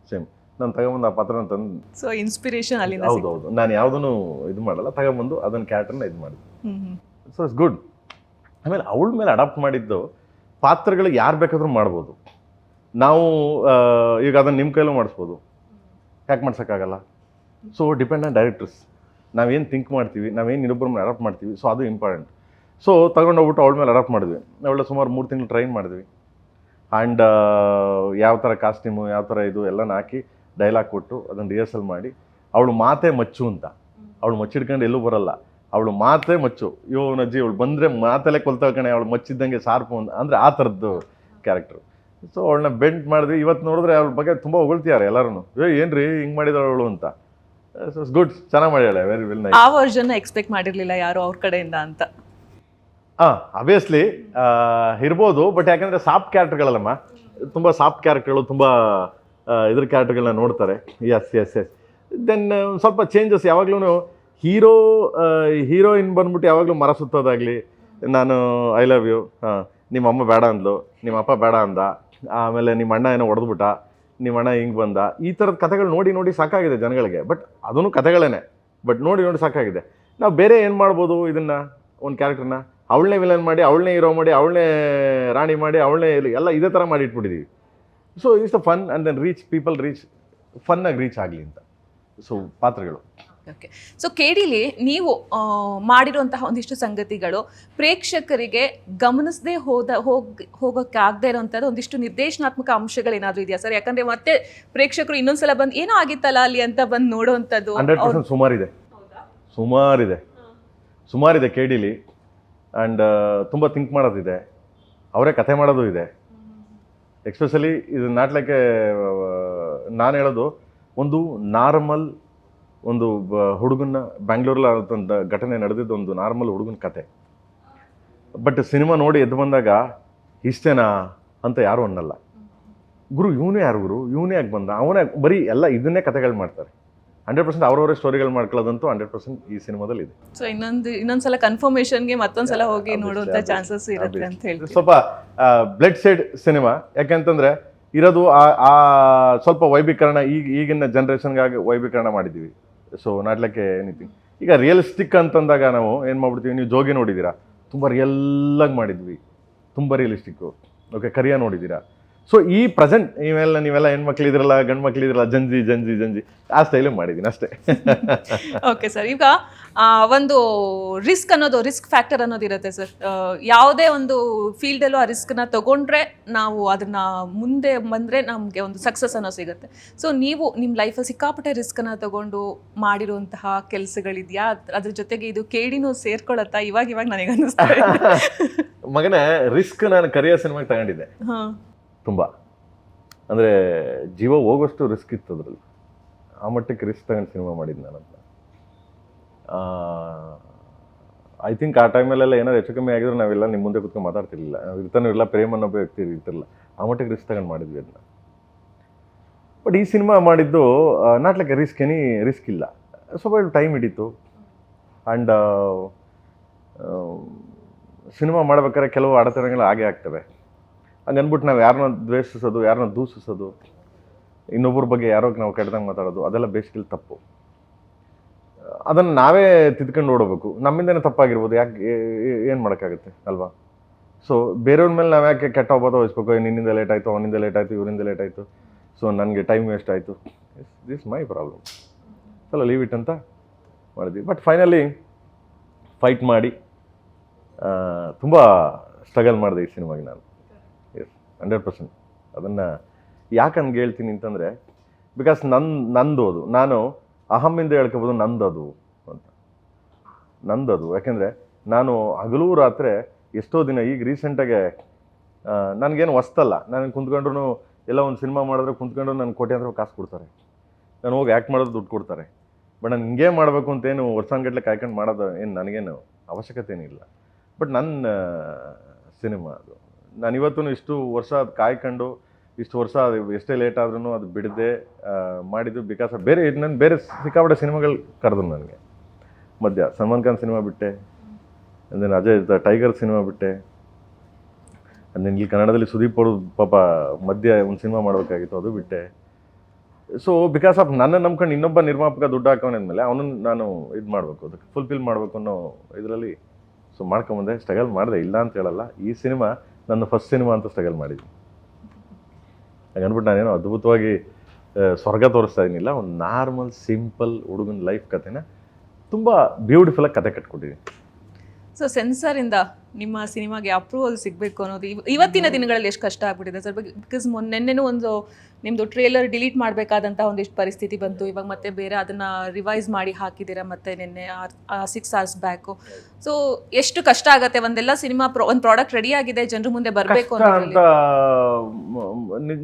[SPEAKER 2] ಸೇಮ್. ನಾನು ತಗೊಂಬಂದು ಆ ಪಾತ್ರನ ತಂದು,
[SPEAKER 1] ಸೊ ಇನ್ಸ್ಪಿರೇಷನ್ ಅಲ್ಲಿಂದ
[SPEAKER 2] ಹೌದೌದು, ನಾನು ಯಾವುದೂ ಇದು ಮಾಡಲ್ಲ, ತಗೊಂಬಂದು ಅದನ್ನ ಕ್ಯಾರೆಕ್ಟರ್ನ ಇದು ಮಾಡಿದ್ದೆ. So it's good. ಆಮೇಲೆ ಅವಳ ಮೇಲೆ ಅಡಾಪ್ಟ್ ಮಾಡಿದ್ದು ಪಾತ್ರಗಳಿಗೆ ಯಾರು ಬೇಕಾದ್ರೂ ಮಾಡ್ಬೋದು. ನಾವು ಈಗ ಅದನ್ನು ನಿಮ್ಮ ಕೈಲೂ ಮಾಡಿಸ್ಬೋದು, ಯಾಕೆ ಮಾಡ್ಸೋಕ್ಕಾಗಲ್ಲ? ಸೊ ಡಿಪೆಂಡ್ ಆನ್ ಡೈರೆಕ್ಟರ್ಸ್, ನಾವೇನು ಥಿಂಕ್ ಮಾಡ್ತೀವಿ, ನಾವೇನು ಇನ್ನೊಬ್ಬರ ಮೇಲೆ ಅಡಾಪ್ಟ್ ಮಾಡ್ತೀವಿ, ಸೊ ಅದು ಇಂಪಾರ್ಟೆಂಟ್. ಸೊ ತಗೊಂಡೋಗ್ಬಿಟ್ಟು ಅವಳ ಮೇಲೆ ಅಡಾಪ್ಟ್ ಮಾಡಿದ್ವಿ, ಅವಳ ಸುಮಾರು 3 ತಿಂಗಳು ಟ್ರೈನ್ ಮಾಡಿದ್ವಿ. ಆ್ಯಂಡ್ ಯಾವ ಥರ ಕಾಸ್ಟ್ಯೂಮು, ಯಾವ ಥರ ಇದು ಎಲ್ಲನ ಹಾಕಿ ಡೈಲಾಗ್ ಕೊಟ್ಟು ಅದನ್ನು ರಿಹರ್ಸಲ್ ಮಾಡಿ, ಅವಳು ಮಾತೇ ಮಚ್ಚು ಅಂತ, ಅವಳು ಮಚ್ಚಿಡ್ಕೊಂಡು ಎಲ್ಲೂ ಬರಲ್ಲ, ಅವಳು ಮಾತೇ ಮಚ್ಚು, ನಜ್ಜಿ ಅವಳು ಬಂದರೆ ಮಾತಲ್ಲೇ ಕೊಲ್ತಳ್ಕಣೆ, ಅವಳು ಮಚ್ಚಿದ್ದಂಗೆ ಸಾರ್ಪು ಅಂತ, ಅಂದರೆ ಆ ಥರದ್ದು ಕ್ಯಾರೆಕ್ಟ್ರು. ಸೊ ಅವಳನ್ನ ಬೆಂಟ್ ಮಾಡಿದ್ವಿ. ಇವತ್ತು ನೋಡಿದ್ರೆ ಅವಳ ಬಗ್ಗೆ ತುಂಬ ಹೊಗಳ್ತಿದ್ದಾರೆ ಎಲ್ಲರೂ, ಏನ್ರಿ ಹಿಂಗೆ ಮಾಡಿದಾಳು ಅವಳು ಅಂತ. ಸೊ ಇಟ್ಸ್ ಗುಡ್, ಚೆನ್ನಾಗಿ ಮಾಡ್ಯಾಳೆ, ವೆರಿ ವೆಲ್ ನೈಸ್.
[SPEAKER 1] ಆ ವರ್ಷನ್ ಎಕ್ಸ್ಪೆಕ್ಟ್ ಮಾಡಿರಲಿಲ್ಲ ಯಾರು ಅವ್ರ ಕಡೆಯಿಂದ ಅಂತ.
[SPEAKER 2] ಅಬ್ವಿಯಸ್ಲಿ ಇರ್ಬೋದು, ಬಟ್ ಯಾಕಂದರೆ ಸಾಫ್ಟ್ ಕ್ಯಾರೆಕ್ಟರ್ಗಳಲ್ಲಮ್ಮ, ತುಂಬ ಸಾಫ್ಟ್ ಕ್ಯಾರೆಕ್ಟರ್ಗಳು, ತುಂಬ ಇದ್ರ ಕ್ಯಾರೆಕ್ಟರ್ಗಳನ್ನ ನೋಡ್ತಾರೆ. ಎಸ್ ದೆನ್ ಸ್ವಲ್ಪ ಚೇಂಜಸ್ ಯಾವಾಗ್ಲೂ. ಹೀರೋಯಿನ್ ಬಂದ್ಬಿಟ್ಟು ಯಾವಾಗಲೂ ಮರ ಸುತ್ತೋದಾಗಲಿ, ನಾನು ಐ ಲವ್ ಯು, ನಿಮ್ಮ ಅಮ್ಮ ಬೇಡ ಅಂದ್ಲು, ನಿಮ್ಮ ಅಪ್ಪ ಬೇಡ ಅಂದ, ಆಮೇಲೆ ನಿಮ್ಮ ಅಣ್ಣ ಏನೋ ಹೊಡೆದ್ಬಿಟ್ಟ, ನಿಮ್ಮ ಅಣ್ಣ ಹಿಂಗೆ ಬಂದ, ಈ ಥರದ ಕಥೆಗಳು ನೋಡಿ ಸಾಕಾಗಿದೆ ಜನಗಳಿಗೆ. ಬಟ್ ಅದೂ ಕಥೆಗಳೇ, ಬಟ್ ನೋಡಿ ಸಾಕಾಗಿದೆ. ನಾವು ಬೇರೆ ಏನು ಮಾಡ್ಬೋದು, ಇದನ್ನು ಒಂದು ಕ್ಯಾರೆಕ್ಟರ್ನ ಅವಳನ್ನೇ ವಿಲನ್ ಮಾಡಿ, ಅವಳನ್ನೇ ಹೀರೋ ಮಾಡಿ, ಅವಳನ್ನೇ ರಾಣಿ ಮಾಡಿ, ಅವಳನ್ನೇ ಎಲ್ಲ ಇದೇ ಥರ ಮಾಡಿ ಇಟ್ಬಿಟ್ಟಿದ್ದೀವಿ. So it's a fun and then reach ಫನ್ನಾಗಿ ರೀಚ್ ಆಗಲಿ ಅಂತ. ಸೊ ಪಾತ್ರಗಳು.
[SPEAKER 1] ಓಕೆ, ಸೊ ಕೇಡಿಲಿ ನೀವು ಮಾಡಿರುವಂತಹ ಒಂದಿಷ್ಟು ಸಂಗತಿಗಳು ಪ್ರೇಕ್ಷಕರಿಗೆ ಗಮನಿಸದೆ ಹೋಗೋಕ್ಕೆ ಆಗದೆ ಇರೋಂಥದ್ದು ಒಂದಿಷ್ಟು ನಿರ್ದೇಶನಾತ್ಮಕ ಅಂಶಗಳೇನಾದರೂ ಇದೆಯಾ ಸರ್? ಯಾಕಂದರೆ ಮತ್ತೆ ಪ್ರೇಕ್ಷಕರು ಇನ್ನೊಂದ್ಸಲ ಬಂದು ಏನೋ ಆಗಿತ್ತಲ್ಲ ಅಲ್ಲಿ ಅಂತ ಬಂದು ನೋಡೋವಂಥದ್ದು
[SPEAKER 2] 100% ಸುಮಾರಿದೆ ಕೇಡಿಲಿ. ಆ್ಯಂಡ್ ತುಂಬ ಥಿಂಕ್ ಮಾಡೋದಿದೆ, ಅವರೇ ಕಥೆ ಮಾಡೋದು ಇದೆ. ಎಕ್ಸ್ಪೆಷಲಿ ಇದು ನಾಟ್ಲಕ್ಕೆ ನಾನು ಹೇಳೋದು, ಒಂದು ನಾರ್ಮಲ್ ಒಂದು ಹುಡುಗನ ಬ್ಯಾಂಗ್ಳೂರಲ್ಲಿ ಆದಂಥ ಘಟನೆ ನಡೆದಿದ್ದು, ಒಂದು ನಾರ್ಮಲ್ ಹುಡುಗನ ಕತೆ. ಬಟ್ ಸಿನಿಮಾ ನೋಡಿ ಎದ್ದು ಬಂದಾಗ ಇಷ್ಟೇನಾ ಅಂತ ಯಾರೂ ಅನ್ನಲ್ಲ. ಗುರು ಇವನೇ ಯಾರು, ಗುರು ಇವನೇ ಯಾಕೆ ಬಂದ, ಅವನೇ ಬರೀ ಎಲ್ಲ ಇದನ್ನೇ ಕಥೆಗಳು ಮಾಡ್ತಾರೆ. 100% ಅವರವರೇ ಸ್ಟೋರಿಗಳು ಮಾಡ್ಕೊಳ್ಳೋದಂತೂ 100% ಈ ಸಿನಿಮಾದಲ್ಲಿ ಇದೆ.
[SPEAKER 1] ಸೊ ಇನ್ನೊಂದ್ಸಲ ಕನ್ಫರ್ಮೇಷನ್ಗೆ ಮತ್ತೊಂದ್ಸಲ ಹೋಗಿ ನೋಡುವಂಥ ಚಾನ್ಸಸ್ ಇರುತ್ತೆ ಅಂತ ಹೇಳ್ತೀವಿ.
[SPEAKER 2] ಸ್ವಲ್ಪ ಬ್ಲಡ್ ಸೈಡ್ ಸಿನಿಮಾ, ಯಾಕೆಂತಂದ್ರೆ ಇರೋದು ಆ ಸ್ವಲ್ಪ ವೈಭೀಕರಣ, ಈಗಿನ ಜನ್ರೇಷನ್ಗಾಗಿ ವೈಭೀಕರಣ ಮಾಡಿದ್ದೀವಿ. ಸೊ ನಾಟ್ಲಕ್ಕೆ ಎನಿಥಿಂಗ್. ಈಗ ರಿಯಲಿಸ್ಟಿಕ್ ಅಂತಂದಾಗ ನಾವು ಏನು ಮಾಡ್ಬಿಡ್ತೀವಿ, ನೀವು ಜೋಗಿ ನೋಡಿದ್ದೀರಾ, ತುಂಬ ರಿಯಲ್ಲಾಗಿ ಮಾಡಿದ್ವಿ, ತುಂಬ ರಿಯಲಿಸ್ಟಿಕ್ಕು. ಓಕೆ, ಕರಿಯ ನೋಡಿದ್ದೀರಾ. ಸೊ ಈ ಪ್ರೆಸೆಂಟ್ ನೀವೆಲ್ಲ ಹೆಣ್ಮಕ್ಳಿದ್ರಲ್ಲ, ಗಂಡು ಮಕ್ಳಿದ್ರಲ್ಲ, ಜಂಜಿ ಆ ಸ್ಟೈಲಿಗೆ ಮಾಡಿದ್ದೀನಿ ಅಷ್ಟೇ.
[SPEAKER 1] ಓಕೆ ಸರ್, ಈಗ ಒಂದು ರಿಸ್ಕ್ ಫ್ಯಾಕ್ಟರ್ ಅನ್ನೋದು ಇರುತ್ತೆ ಸರ್. ಯಾವುದೇ ಒಂದು ಫೀಲ್ಡಲ್ಲೂ ಆ ರಿಸ್ಕ್ನ ತಗೊಂಡ್ರೆ ನಾವು ಅದನ್ನ ಮುಂದೆ ಬಂದರೆ ನಮಗೆ ಒಂದು ಸಕ್ಸಸ್ ಅನ್ನೋ ಸಿಗುತ್ತೆ. ಸೊ ನೀವು ನಿಮ್ಮ ಲೈಫಲ್ಲಿ ಸಿಕ್ಕಾಪಟ್ಟೆ ರಿಸ್ಕನ್ನು ತಗೊಂಡು ಮಾಡಿರುವಂತಹ ಕೆಲಸಗಳಿದೆಯಾ? ಅದ್ರ ಜೊತೆಗೆ ಇದು ಕೇಡಿನೂ ಸೇರ್ಕೊಳ್ಳುತ್ತಾ? ಇವಾಗ ನನಗೆ ಅನ್ನಿಸ್ತಾ ಇದೆ.
[SPEAKER 2] ಮಗನೇ, ರಿಸ್ಕ್ ನಾನು ಕರಿಯೋ ಸಿನಿಮಾಗೆ ತಗೊಂಡಿದ್ದೆ. ತುಂಬ ಅಂದರೆ ಜೀವ ಹೋಗೋಷ್ಟು ರಿಸ್ಕ್ ಇತ್ತು ಅದರಲ್ಲಿ. ಆ ಮಟ್ಟಕ್ಕೆ ರಿಸ್ಕ್ ತಗೊಂಡು ಸಿನಿಮಾ ಮಾಡಿದ್ದು ನಾನಂತ. ಐ ಥಿಂಕ್ ಆ ಟೈಮಲ್ಲೆಲ್ಲ ಏನಾದ್ರು ಹೆಚ್ಚು ಕಮ್ಮಿ ಆಗಿದ್ರೆ ನಾವೆಲ್ಲ ನಿಮ್ಮ ಮುಂದೆ ಕೂತ್ಕೊಂಡು ಮಾತಾಡ್ತಿರ್ಲಿಲ್ಲ, ನಾವು ಇರ್ತಾನೂ ಇಲ್ಲ, ಪ್ರೇಮ್ ಅನ್ನೋ ವ್ಯಕ್ತಿ ಇರ್ತಿರಲಿಲ್ಲ. ಆ ಮಟ್ಟಕ್ಕೆ ರಿಸ್ಕ್ ತಗೊಂಡು ಮಾಡಿದ್ವಿ ಅದನ್ನ. ಬಟ್ ಈ ಸಿನಿಮಾ ಮಾಡಿದ್ದು ನಾಟ್ಲಕ್ಕೆ ರಿಸ್ಕ್ ಇಲ್ಲ, ಸ್ವಲ್ಪ ಟೈಮ್ ಹಿಡೀತು. ಆ್ಯಂಡ್ ಸಿನಿಮಾ ಮಾಡ್ಬೇಕಾದ್ರೆ ಕೆಲವು ಅಡೆತಡೆಗಳು ಆಗೇ ಆಗ್ತವೆ. ಹಂಗನ್ಬಿಟ್ಟು ನಾವು ಯಾರನ್ನ ದ್ವೇಷಿಸೋದು, ಯಾರನ್ನ ದೂಷಿಸೋದು, ಇನ್ನೊಬ್ಬರ ಬಗ್ಗೆ ಯಾರೋ ನಾವು ಕೆಟ್ಟದಂಗೆ ಮಾತಾಡೋದು, ಅದೆಲ್ಲ ಬೇಸಿಕಲಿ ತಪ್ಪು. ಅದನ್ನು ನಾವೇ ತಿದ್ಕೊಂಡು ನೋಡಬೇಕು. ನಮ್ಮಿಂದನೇ ತಪ್ಪಾಗಿರ್ಬೋದು, ಯಾಕೆ ಏನು ಮಾಡೋಕ್ಕಾಗುತ್ತೆ ಅಲ್ವಾ? ಸೊ ಬೇರೆಯವ್ರ ಮೇಲೆ ನಾವು ಯಾಕೆ ಕೆಟ್ಟ ಒಬ್ಬ ವಹಿಸ್ಬೇಕು, ನಿನ್ನಿಂದ ಲೇಟ್ ಆಯಿತು, ಅವನಿಂದ ಲೇಟ್ ಆಯಿತು, ಇವರಿಂದ ಲೇಟ್ ಆಯಿತು, ಸೊ ನನಗೆ ಟೈಮ್ ವೇಸ್ಟ್ ಆಯಿತು, ದಿಸ್ ಮೈ ಪ್ರಾಬ್ಲಮ್, ಸಲ ಲೀವ್ ಇಟ್ ಅಂತ ಮಾಡಿದ್ವಿ. ಬಟ್ ಫೈನಲಿ ಫೈಟ್ ಮಾಡಿ ತುಂಬ ಸ್ಟ್ರಗಲ್ ಮಾಡಿದೆ ಈ ಸಿನಿಮಾಗೆ ನಾನು. 100%. ಅದನ್ನು ಯಾಕೆ ಹಂಗೆ ಹೇಳ್ತೀನಿ ಅಂತಂದರೆ, ಬಿಕಾಸ್ ನಂದು ಅದು, ನಾನು ಅಹಮ್ಮಿಂದ ಹೇಳ್ಕೊಬೋದು ನಂದು ಅದು ಅಂತ. ನಂದದು. ಯಾಕೆಂದರೆ ನಾನು ಹಗಲೂ ರಾತ್ರಿ ಎಷ್ಟೋ ದಿನ ಈಗ ರೀಸೆಂಟಾಗೆ ನನಗೇನು ಹೊಸ್ತಲ್ಲ, ನಾನು ಕುಂತ್ಕೊಂಡ್ರು ಎಲ್ಲ ಒಂದು ಸಿನಿಮಾ ಮಾಡಿದ್ರೆ ಕುಂತ್ಕೊಂಡ್ರು ನನಗೆ ಕೋಟ್ಯಾಂತರ ಕಾಸು ಕೊಡ್ತಾರೆ, ನಾನು ಹೋಗಿ ಆ್ಯಕ್ಟ್ ಮಾಡೋದು ದುಡ್ಡು ಕೊಡ್ತಾರೆ. ಬಟ್ ನಾನು ಹಿಂಗೆ ಮಾಡಬೇಕು ಅಂತೇನು ವರ್ಷಾನ್ಗಟ್ಲೆ ಕಾಯ್ಕೊಂಡು ಮಾಡೋದು ಏನು ನನಗೇನು ಅವಶ್ಯಕತೆ ಏನಿಲ್ಲ. ಬಟ್ ನನ್ನ ಸಿನಿಮಾ ಅದು, ನಾನು ಇವತ್ತೂ ಇಷ್ಟು ವರ್ಷ ಅದು ಕಾಯ್ಕೊಂಡು ಇಷ್ಟು ವರ್ಷ ಅದು ಎಷ್ಟೇ ಲೇಟ್ ಆದ್ರೂ ಅದು ಬಿಡದೆ ಮಾಡಿದ್ದು ಬಿಕಾಸ್ ಬೇರೆ ನಾನು ಬೇರೆ ಸಿಕ್ಕಾಪಟ್ಟೆ ಸಿನಿಮಾಗಳು ಕರೆದ್ರು ನನಗೆ. ಮಧ್ಯ ಸಲ್ಮಾನ್ ಖಾನ್ ಸಿನಿಮಾ ಬಿಟ್ಟೆ, ಅಂದರೆ ಅಜಯ್ ಟೈಗರ್ ಸಿನಿಮಾ ಬಿಟ್ಟೆ, ಅಂದರೆ ಇಲ್ಲಿ ಕನ್ನಡದಲ್ಲಿ ಸುದೀಪ್ ಅವರು ಪಾಪ ಮಧ್ಯ ಒಂದು ಸಿನಿಮಾ ಮಾಡಬೇಕಾಗಿತ್ತು, ಅದು ಬಿಟ್ಟೆ. ಸೊ ಬಿಕಾಸ್ ಆಫ್ ನನ್ನ ನಂಬ್ಕೊಂಡು ಇನ್ನೊಬ್ಬ ನಿರ್ಮಾಪಕ ದುಡ್ಡು ಹಾಕೋನೇದ್ಮೇಲೆ ಅವನನ್ನು ನಾನು ಇದು ಮಾಡಬೇಕು, ಅದಕ್ಕೆ ಫುಲ್ಫಿಲ್ ಮಾಡಬೇಕು ಅನ್ನೋ ಇದರಲ್ಲಿ ಸೊ ಮಾಡ್ಕೊಂಬಂದೆ. ಸ್ಟ್ರಗಲ್ ಮಾಡಿದೆ, ಇಲ್ಲ ಅಂತ ಹೇಳಲ್ಲ. ಈ ಸಿನಿಮಾ ನನ್ನ ಫಸ್ಟ್ ಸಿನಿಮಾ ಅಂತ ಸ್ಟ್ರಗಲ್ ಮಾಡಿದ್ದೀನಿ. ಹಾಗೆ ಅಂದ್ಬಿಟ್ಟು ನಾನೇನೋ ಅದ್ಭುತವಾಗಿ ಸ್ವರ್ಗ ತೋರಿಸ್ತಾ ಇದ್ದೀನಿಲ್ಲ, ಒಂದು ನಾರ್ಮಲ್ ಸಿಂಪಲ್ ಹುಡುಗನ ಲೈಫ್ ಕಥೆನ ತುಂಬ ಬ್ಯೂಟಿಫುಲ್ಲಾಗಿ ಕತೆ ಕಟ್ಕೊಟ್ಟಿದ್ದೀನಿ.
[SPEAKER 1] ಸೊ ಸೆನ್ಸಾರಿಂದ ನಿಮ್ಮ ಸಿನಿಮಾಗೆ ಅಪ್ರೂವಲ್ ಸಿಗಬೇಕು ಅನ್ನೋದು ಇವತ್ತಿನ ದಿನಗಳಲ್ಲಿ ಎಷ್ಟು ಕಷ್ಟ ಆಗ್ಬಿಟ್ಟಿದೆ ಸರ್? ಬಿಕಾಸ್ ನಿನ್ನೆನೂ ಒಂದು ನಿಮ್ಮದು ಟ್ರೇಲರ್ ಡಿಲೀಟ್ ಮಾಡಬೇಕಾದಂಥ ಒಂದಿಷ್ಟು ಪರಿಸ್ಥಿತಿ ಬಂತು. ಇವಾಗ ಮತ್ತೆ ಬೇರೆ ಅದನ್ನು ರಿವೈಸ್ ಮಾಡಿ ಹಾಕಿದ್ದೀರಾ ಮತ್ತೆ ನಿನ್ನೆ 6 hours ಬ್ಯಾಕು. ಸೊ ಎಷ್ಟು ಕಷ್ಟ ಆಗುತ್ತೆ ಒಂದೆಲ್ಲ ಸಿನಿಮಾ ಒಂದು ಪ್ರಾಡಕ್ಟ್ ರೆಡಿ ಆಗಿದೆ, ಜನರ ಮುಂದೆ ಬರಬೇಕು
[SPEAKER 2] ಅಂತ.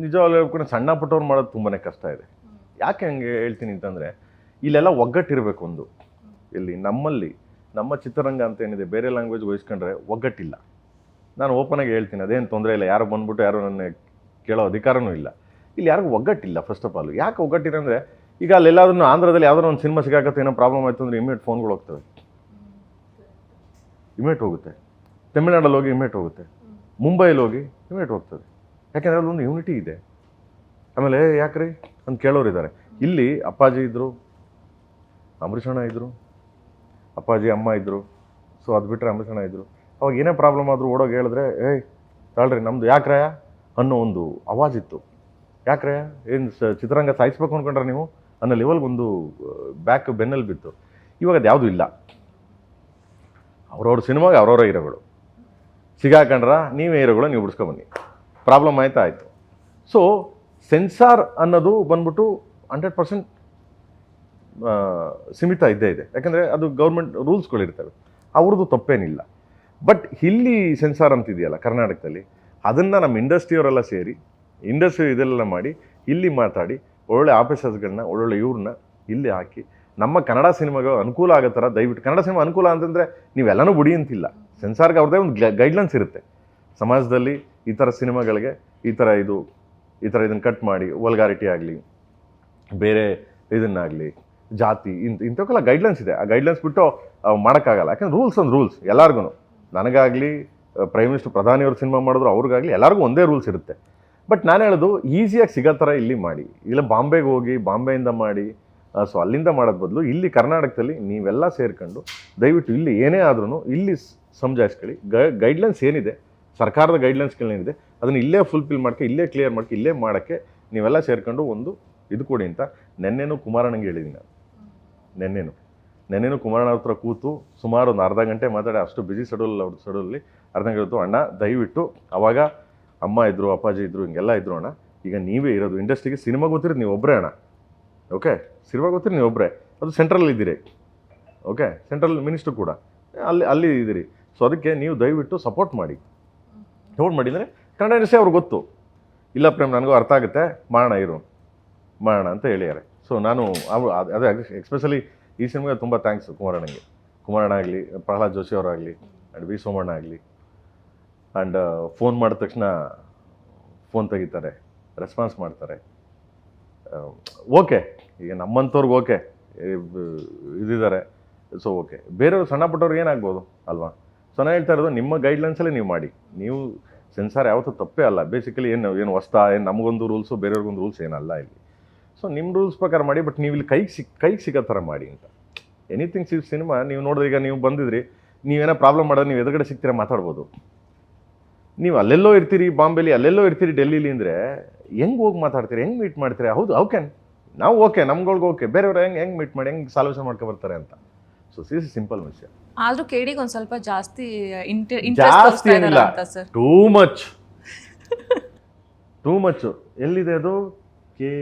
[SPEAKER 2] ನಿಜವಾಗ್ಲೂ ಹೇಳ್ಕೊಂಡು ಸಣ್ಣ ಪುಟ್ಟವ್ರು ಮಾಡೋದು ತುಂಬಾ ಕಷ್ಟ ಇದೆ. ಯಾಕೆ ಹಂಗೆ ಹೇಳ್ತೀನಿ ಅಂತಂದರೆ ಇಲ್ಲೆಲ್ಲ ಒಗ್ಗಟ್ಟಿರಬೇಕು. ಒಂದು ಇಲ್ಲಿ ನಮ್ಮಲ್ಲಿ ನಮ್ಮ ಚಿತ್ರರಂಗ ಅಂತ ಏನಿದೆ, ಬೇರೆ ಲ್ಯಾಂಗ್ವೇಜ್ ವಹಿಸ್ಕೊಂಡ್ರೆ ಒಗ್ಗಟ್ಟಿಲ್ಲ. ನಾನು ಓಪನಾಗಿ ಹೇಳ್ತೀನಿ, ಅದೇನು ತೊಂದರೆ ಇಲ್ಲ, ಯಾರು ಬಂದ್ಬಿಟ್ಟು ಯಾರು ನನ್ನ ಕೇಳೋ ಅಧಿಕಾರನೂ ಇಲ್ಲ. ಇಲ್ಲಿ ಯಾರಿಗೂ ಒಗ್ಗಟ್ಟಿಲ್ಲ. ಫಸ್ಟ್ ಆಫ್ ಆಲ್ ಯಾಕೆ ಒಗ್ಗಟ್ಟಿಲ್ಲ ಅಂದರೆ, ಈಗ ಅಲ್ಲೆಲ್ಲಾದ್ರೂ ಆಂಧ್ರದಲ್ಲಿ ಯಾವ್ದಾದ್ರು ಒಂದು ಸಿನಿಮಾ ಸಿಗಾಕತ್ತೆ, ಏನೋ ಪ್ರಾಬ್ಲಮ್ ಆಯಿತು ಅಂದರೆ ಇಮಿಡಿಯೇಟ್ ಫೋನ್ಗಳು ಹೋಗ್ತವೆ, ಇಮಿಡಿಯೇಟ್ ಹೋಗುತ್ತೆ. ತಮಿಳ್ನಾಡಲ್ಲಿ ಹೋಗಿ ಇಮಿಡಿಯೇಟ್ ಹೋಗುತ್ತೆ, ಮುಂಬೈಲಿ ಹೋಗಿ ಇಮಿಡಿಯೇಟ್ ಹೋಗ್ತದೆ. ಯಾಕೆಂದರೆ ಅಲ್ಲೊಂದು ಯೂನಿಟಿ ಇದೆ. ಆಮೇಲೆ ಯಾಕ್ರಿ ಅಂತ ಕೇಳೋರಿದ್ದಾರೆ. ಇಲ್ಲಿ ಅಪ್ಪಾಜಿ ಇದ್ದರು, ಅಂಬರೀಷಣ್ಣ ಇದ್ದರು, ಅಪ್ಪಾಜಿ ಅಮ್ಮ ಇದ್ದರು. ಸೊ ಅದು ಬಿಟ್ಟರೆ ಅಂಬರೀಷಣ್ಣ ಇದ್ದರು. ಅವಾಗ ಏನೇ ಪ್ರಾಬ್ಲಮ್ ಆದರೂ ಓಡೋಗಿ ಹೇಳಿದ್ರೆ, ಏಯ್ ತಾಳ್ರಿ ನಮ್ಮದು ಯಾಕ್ರಯ ಅನ್ನೋ ಒಂದು ಅವಾಜಿತ್ತು. ಯಾಕ್ರಯ ಏನು ಚಿತ್ರರಂಗ ಸಾಯಿಸ್ಬೇಕು ಅಂದ್ಕೊಂಡ್ರೆ ನೀವು ಅನ್ನೋ ಲೆವೆಲ್ಗೆ ಒಂದು ಬ್ಯಾಕ್ ಬೆನ್ನಲ್ಲಿ ಬಿತ್ತು. ಇವಾಗ ಅದು ಯಾವುದೂ ಇಲ್ಲ. ಅವ್ರವ್ರ ಸಿನಿಮಾಗೆ ಅವ್ರವರ ಹೀರೋಗಳು ಸಿಗಾಕೊಂಡ್ರ ನೀವೇ ಹೀರೋಗಳು, ನೀವು ಬಿಡಿಸ್ಕೊಬನ್ನಿ. ಪ್ರಾಬ್ಲಮ್ ಆಯ್ತಾ ಆಯಿತು. ಸೊ ಸೆನ್ಸಾರ್ ಅನ್ನೋದು ಬಂದ್ಬಿಟ್ಟು 100% ಸೀಮಿತ ಇದ್ದೇ ಇದೆ. ಯಾಕಂದರೆ ಅದು ಗೌರ್ಮೆಂಟ್ ರೂಲ್ಸ್ಗಳಿರ್ತವೆ, ಅವ್ರದ್ದು ತಪ್ಪೇನಿಲ್ಲ. ಬಟ್ ಇಲ್ಲಿ ಸೆನ್ಸಾರ್ ಅಂತಿದೆಯಲ್ಲ ಕರ್ನಾಟಕದಲ್ಲಿ, ಅದನ್ನು ನಮ್ಮ ಇಂಡಸ್ಟ್ರಿಯವರೆಲ್ಲ ಸೇರಿ ಇಂಡಸ್ಟ್ರಿ ಇದೆಲ್ಲ ಮಾಡಿ ಇಲ್ಲಿ ಮಾತಾಡಿ ಒಳ್ಳೊಳ್ಳೆ ಆಫೀಸರ್ಸ್ಗಳನ್ನ ಒಳ್ಳೊಳ್ಳೆ ಇವ್ರನ್ನ ಇಲ್ಲಿ ಹಾಕಿ ನಮ್ಮ ಕನ್ನಡ ಸಿನಿಮಾಗಳು ಅನುಕೂಲ ಆಗೋ ಥರ ದಯವಿಟ್ಟು. ಕನ್ನಡ ಸಿನಿಮಾ ಅನುಕೂಲ ಅಂತಂದರೆ ನೀವೆಲ್ಲನೂ ಬಿಡಿ ಅಂತಿಲ್ಲ. ಸೆನ್ಸಾರ್ಗೆ ಅವ್ರದ್ದೇ ಒಂದು ಗೈಡ್ಲೈನ್ಸ್ ಇರುತ್ತೆ. ಸಮಾಜದಲ್ಲಿ ಈ ಥರ ಸಿನಿಮಾಗಳಿಗೆ ಈ ಥರ ಇದನ್ನು ಕಟ್ ಮಾಡಿ, ವಲ್ಗಾರಿಟಿ ಆಗಲಿ, ಬೇರೆ ಇದನ್ನಾಗಲಿ, ಜಾತಿ ಇಂಥಕ್ಕೆಲ್ಲ ಗೈಡ್ಲೈನ್ಸ್ ಇದೆ. ಆ ಗೈಡ್ಲೈನ್ಸ್ ಬಿಟ್ಟು ಮಾಡೋಕ್ಕಾಗಲ್ಲ. ಯಾಕಂದ್ರೆ ರೂಲ್ಸ್ ಒಂದು ರೂಲ್ಸ್ ಎಲ್ಲರಿಗೂ. ನನಗಾಗಲಿ, ಪ್ರೈಮ್ ಮಿನಿಸ್ಟರ್ ಪ್ರಧಾನಿಯವ್ರು ಸಿನಿಮಾ ಮಾಡಿದ್ರು ಅವ್ರಿಗಾಗಲಿ ಎಲ್ಲರಿಗೂ ಒಂದೇ ರೂಲ್ಸ್ ಇರುತ್ತೆ. ಬಟ್ ನಾನು ಹೇಳೋದು ಈಸಿಯಾಗಿ ಸಿಗೋ ಥರ ಇಲ್ಲಿ ಮಾಡಿ. ಇಲ್ಲ ಬಾಂಬೆಗೆ ಹೋಗಿ ಬಾಂಬೆಯಿಂದ ಮಾಡಿ, ಸೊ ಅಲ್ಲಿಂದ ಮಾಡೋದು ಬದಲು ಇಲ್ಲಿ ಕರ್ನಾಟಕದಲ್ಲಿ ನೀವೆಲ್ಲ ಸೇರ್ಕೊಂಡು ದಯವಿಟ್ಟು ಇಲ್ಲಿ ಏನೇ ಆದ್ರೂ ಇಲ್ಲಿ ಸಮಜಾಯಿಸ್ಕೊಳ್ಳಿ. ಗೈಡ್ಲೈನ್ಸ್ ಏನಿದೆ, ಸರ್ಕಾರದ ಗೈಡ್ಲೈನ್ಸ್ಗಳೇನಿದೆ ಅದನ್ನು ಇಲ್ಲೇ ಫುಲ್ಫಿಲ್ ಮಾಡೋಕ್ಕೆ, ಇಲ್ಲೇ ಕ್ಲಿಯರ್ ಮಾಡೋಕ್ಕೆ, ಇಲ್ಲೇ ಮಾಡೋಕ್ಕೆ ನೀವೆಲ್ಲ ಸೇರ್ಕೊಂಡು ಒಂದು ಇದು ಕೊಡಿ ಅಂತ ನೆನ್ನೆನೂ ಕುಮಾರಣ್ಣಂಗೆ ಹೇಳಿದ್ದೀನಿ ನಾನು. ನೆನ್ನೆನೂ ಕುಮಾರಣ್ಣ ಹತ್ರ ಕೂತು ಸುಮಾರು ಒಂದು ಅರ್ಧ ಗಂಟೆ ಮಾತಾಡಿ, ಅಷ್ಟು ಬಿಸಿ ಸಡೂಲಲ್ಲಿ ಅರ್ಧ ಗಂಟೆ ಹೊತ್ತು, ಅಣ್ಣ ದಯವಿಟ್ಟು ಅವಾಗ ಅಮ್ಮ ಇದ್ದರು, ಅಪ್ಪಾಜಿ ಇದ್ದರು, ಹಿಂಗೆಲ್ಲ ಇದ್ರು ಅಣ್ಣ, ಈಗ ನೀವೇ ಇರೋದು ಇಂಡಸ್ಟ್ರಿಗೆ. ಸಿನಿಮಾ ಗೊತ್ತಿರೋದು ನೀವು ಒಬ್ಬರೇ ಅಣ್ಣ, ಓಕೆ, ಸಿನಿಮಾ ಗೊತ್ತಿರೋದು ನೀವು ಒಬ್ಬರೇ, ಅದು ಸೆಂಟ್ರಲ್ ಇದ್ದೀರಿ, ಓಕೆ, ಸೆಂಟ್ರಲ್ ಮಿನಿಸ್ಟ್ರು ಕೂಡ ಅಲ್ಲಿ ಇದ್ದೀರಿ. ಸೊ ಅದಕ್ಕೆ ನೀವು ದಯವಿಟ್ಟು ಸಪೋರ್ಟ್ ಮಾಡಿ ಅಂದರೆ ಕನ್ನಡ ಇಂಡಸ್ಟ್ರಿ ಅವ್ರಿಗೆ ಗೊತ್ತು. ಇಲ್ಲ ಪ್ರೇಮ್ ನನಗೂ ಅರ್ಥ ಆಗುತ್ತೆ, ಮಾಡೋಣ ಅಂತ ಹೇಳಿದ್ದಾರೆ. ಸೊ ನಾನು ಅದೇ ಎಕ್ಸ್ಪೆಷಲಿ ಈ ಸಿನಿಮಾಗೆ ತುಂಬ ಥ್ಯಾಂಕ್ಸ್ ಕುಮಾರಣ್ಣ ಆಗಲಿ, ಪ್ರಹ್ಲಾದ್ ಜೋಶಿ ಅವರಾಗಲಿ, ಆ್ಯಂಡ್ ವಿ ಸೋಮಣ್ಣ ಆಗಲಿ. ಆ್ಯಂಡ್ ಫೋನ್ ಮಾಡಿದ ತಕ್ಷಣ ಫೋನ್ ತೆಗಿತಾರೆ, ರೆಸ್ಪಾನ್ಸ್ ಮಾಡ್ತಾರೆ. ಓಕೆ, ಈಗ ನಮ್ಮಂಥವ್ರಿಗೆ ಓಕೆ ಇದಿದ್ದಾರೆ, ಸೊ ಓಕೆ. ಬೇರೆಯವ್ರು ಸಣ್ಣ ಪುಟ್ಟವ್ರಿಗೆ ಏನಾಗ್ಬೋದು ಅಲ್ವಾ? ಸೊ ನಾನು ಹೇಳ್ತಾ ಇರೋದು ನಿಮ್ಮ ಗೈಡ್ಲೈನ್ಸಲ್ಲೇ ನೀವು ಮಾಡಿ. ನೀವು ಸೆನ್ಸಾರ್ ಯಾವತ್ತೂ ತಪ್ಪೇ ಅಲ್ಲ. ಬೇಸಿಕಲಿ ಏನು ಹೊಸ್ತಾ, ಏನು ನಮಗೊಂದು ರೂಲ್ಸು ಬೇರೆಯವ್ರಿಗೊಂದು ರೂಲ್ಸ್ ಏನಲ್ಲ ಇಲ್ಲಿ. ಸೊ ನಿಮ್ಮ ರೂಲ್ಸ್ ಪ್ರಕಾರ ಮಾಡಿ, ಬಟ್ ನೀವು ಇಲ್ಲಿ ಕೈಗೆ ಸಿಗೋ ಥರ ಮಾಡಿ ಅಂತ. ಎನಿಥಿಂಗ್ ಸಿನಿಮಾ ನೀವು ನೋಡಿದ್ರೆ, ಈಗ ನೀವು ಬಂದಿದ್ರಿ, ನೀವೇನೋ ಪ್ರಾಬ್ಲಮ್ ಮಾಡಿದ್ರೆ ನೀವು ಎದುರುಗಡೆ ಸಿಗ್ತೀರಾ, ಮಾತಾಡ್ಬೋದು. ನೀವು ಅಲ್ಲೆಲ್ಲೋ ಇರ್ತೀರಿ, ಬಾಂಬೆಲಿ ಅಲ್ಲೆಲ್ಲೋ ಇರ್ತೀರಿ, ಡೆಲ್ಲಿಲಿ ಅಂದರೆ ಹೆಂಗೆ ಹೋಗಿ ಮಾತಾಡ್ತೀರಿ, ಹೆಂಗೆ ಮೀಟ್ ಮಾಡ್ತೀರಿ? ಹೌದು, ಓಕೆ, ನಾವು ಓಕೆ, ನಮ್ಗಳ್ಗೆ ಓಕೆ, ಬೇರೆಯವ್ರು ಹೆಂಗೆ ಮೀಟ್ ಮಾಡಿ, ಹೆಂಗೆ ಸಾಲ್ವೇಷನ್ ಮಾಡ್ಕೊಬರ್ತಾರೆ ಅಂತ. ಸೊ ದಿಸ್ ಇಸ್ ಸಿಂಪಲ್ ವಿಷಯ.
[SPEAKER 1] ಆದ್ರೂ ಕೇಡಿಗೆ ಒಂದು ಸ್ವಲ್ಪ ಜಾಸ್ತಿ
[SPEAKER 2] ಜಾಸ್ತಿ ಏನಿಲ್ಲ, ಟೂ ಮಚ್. ಎಲ್ಲಿದೆ ಅದು?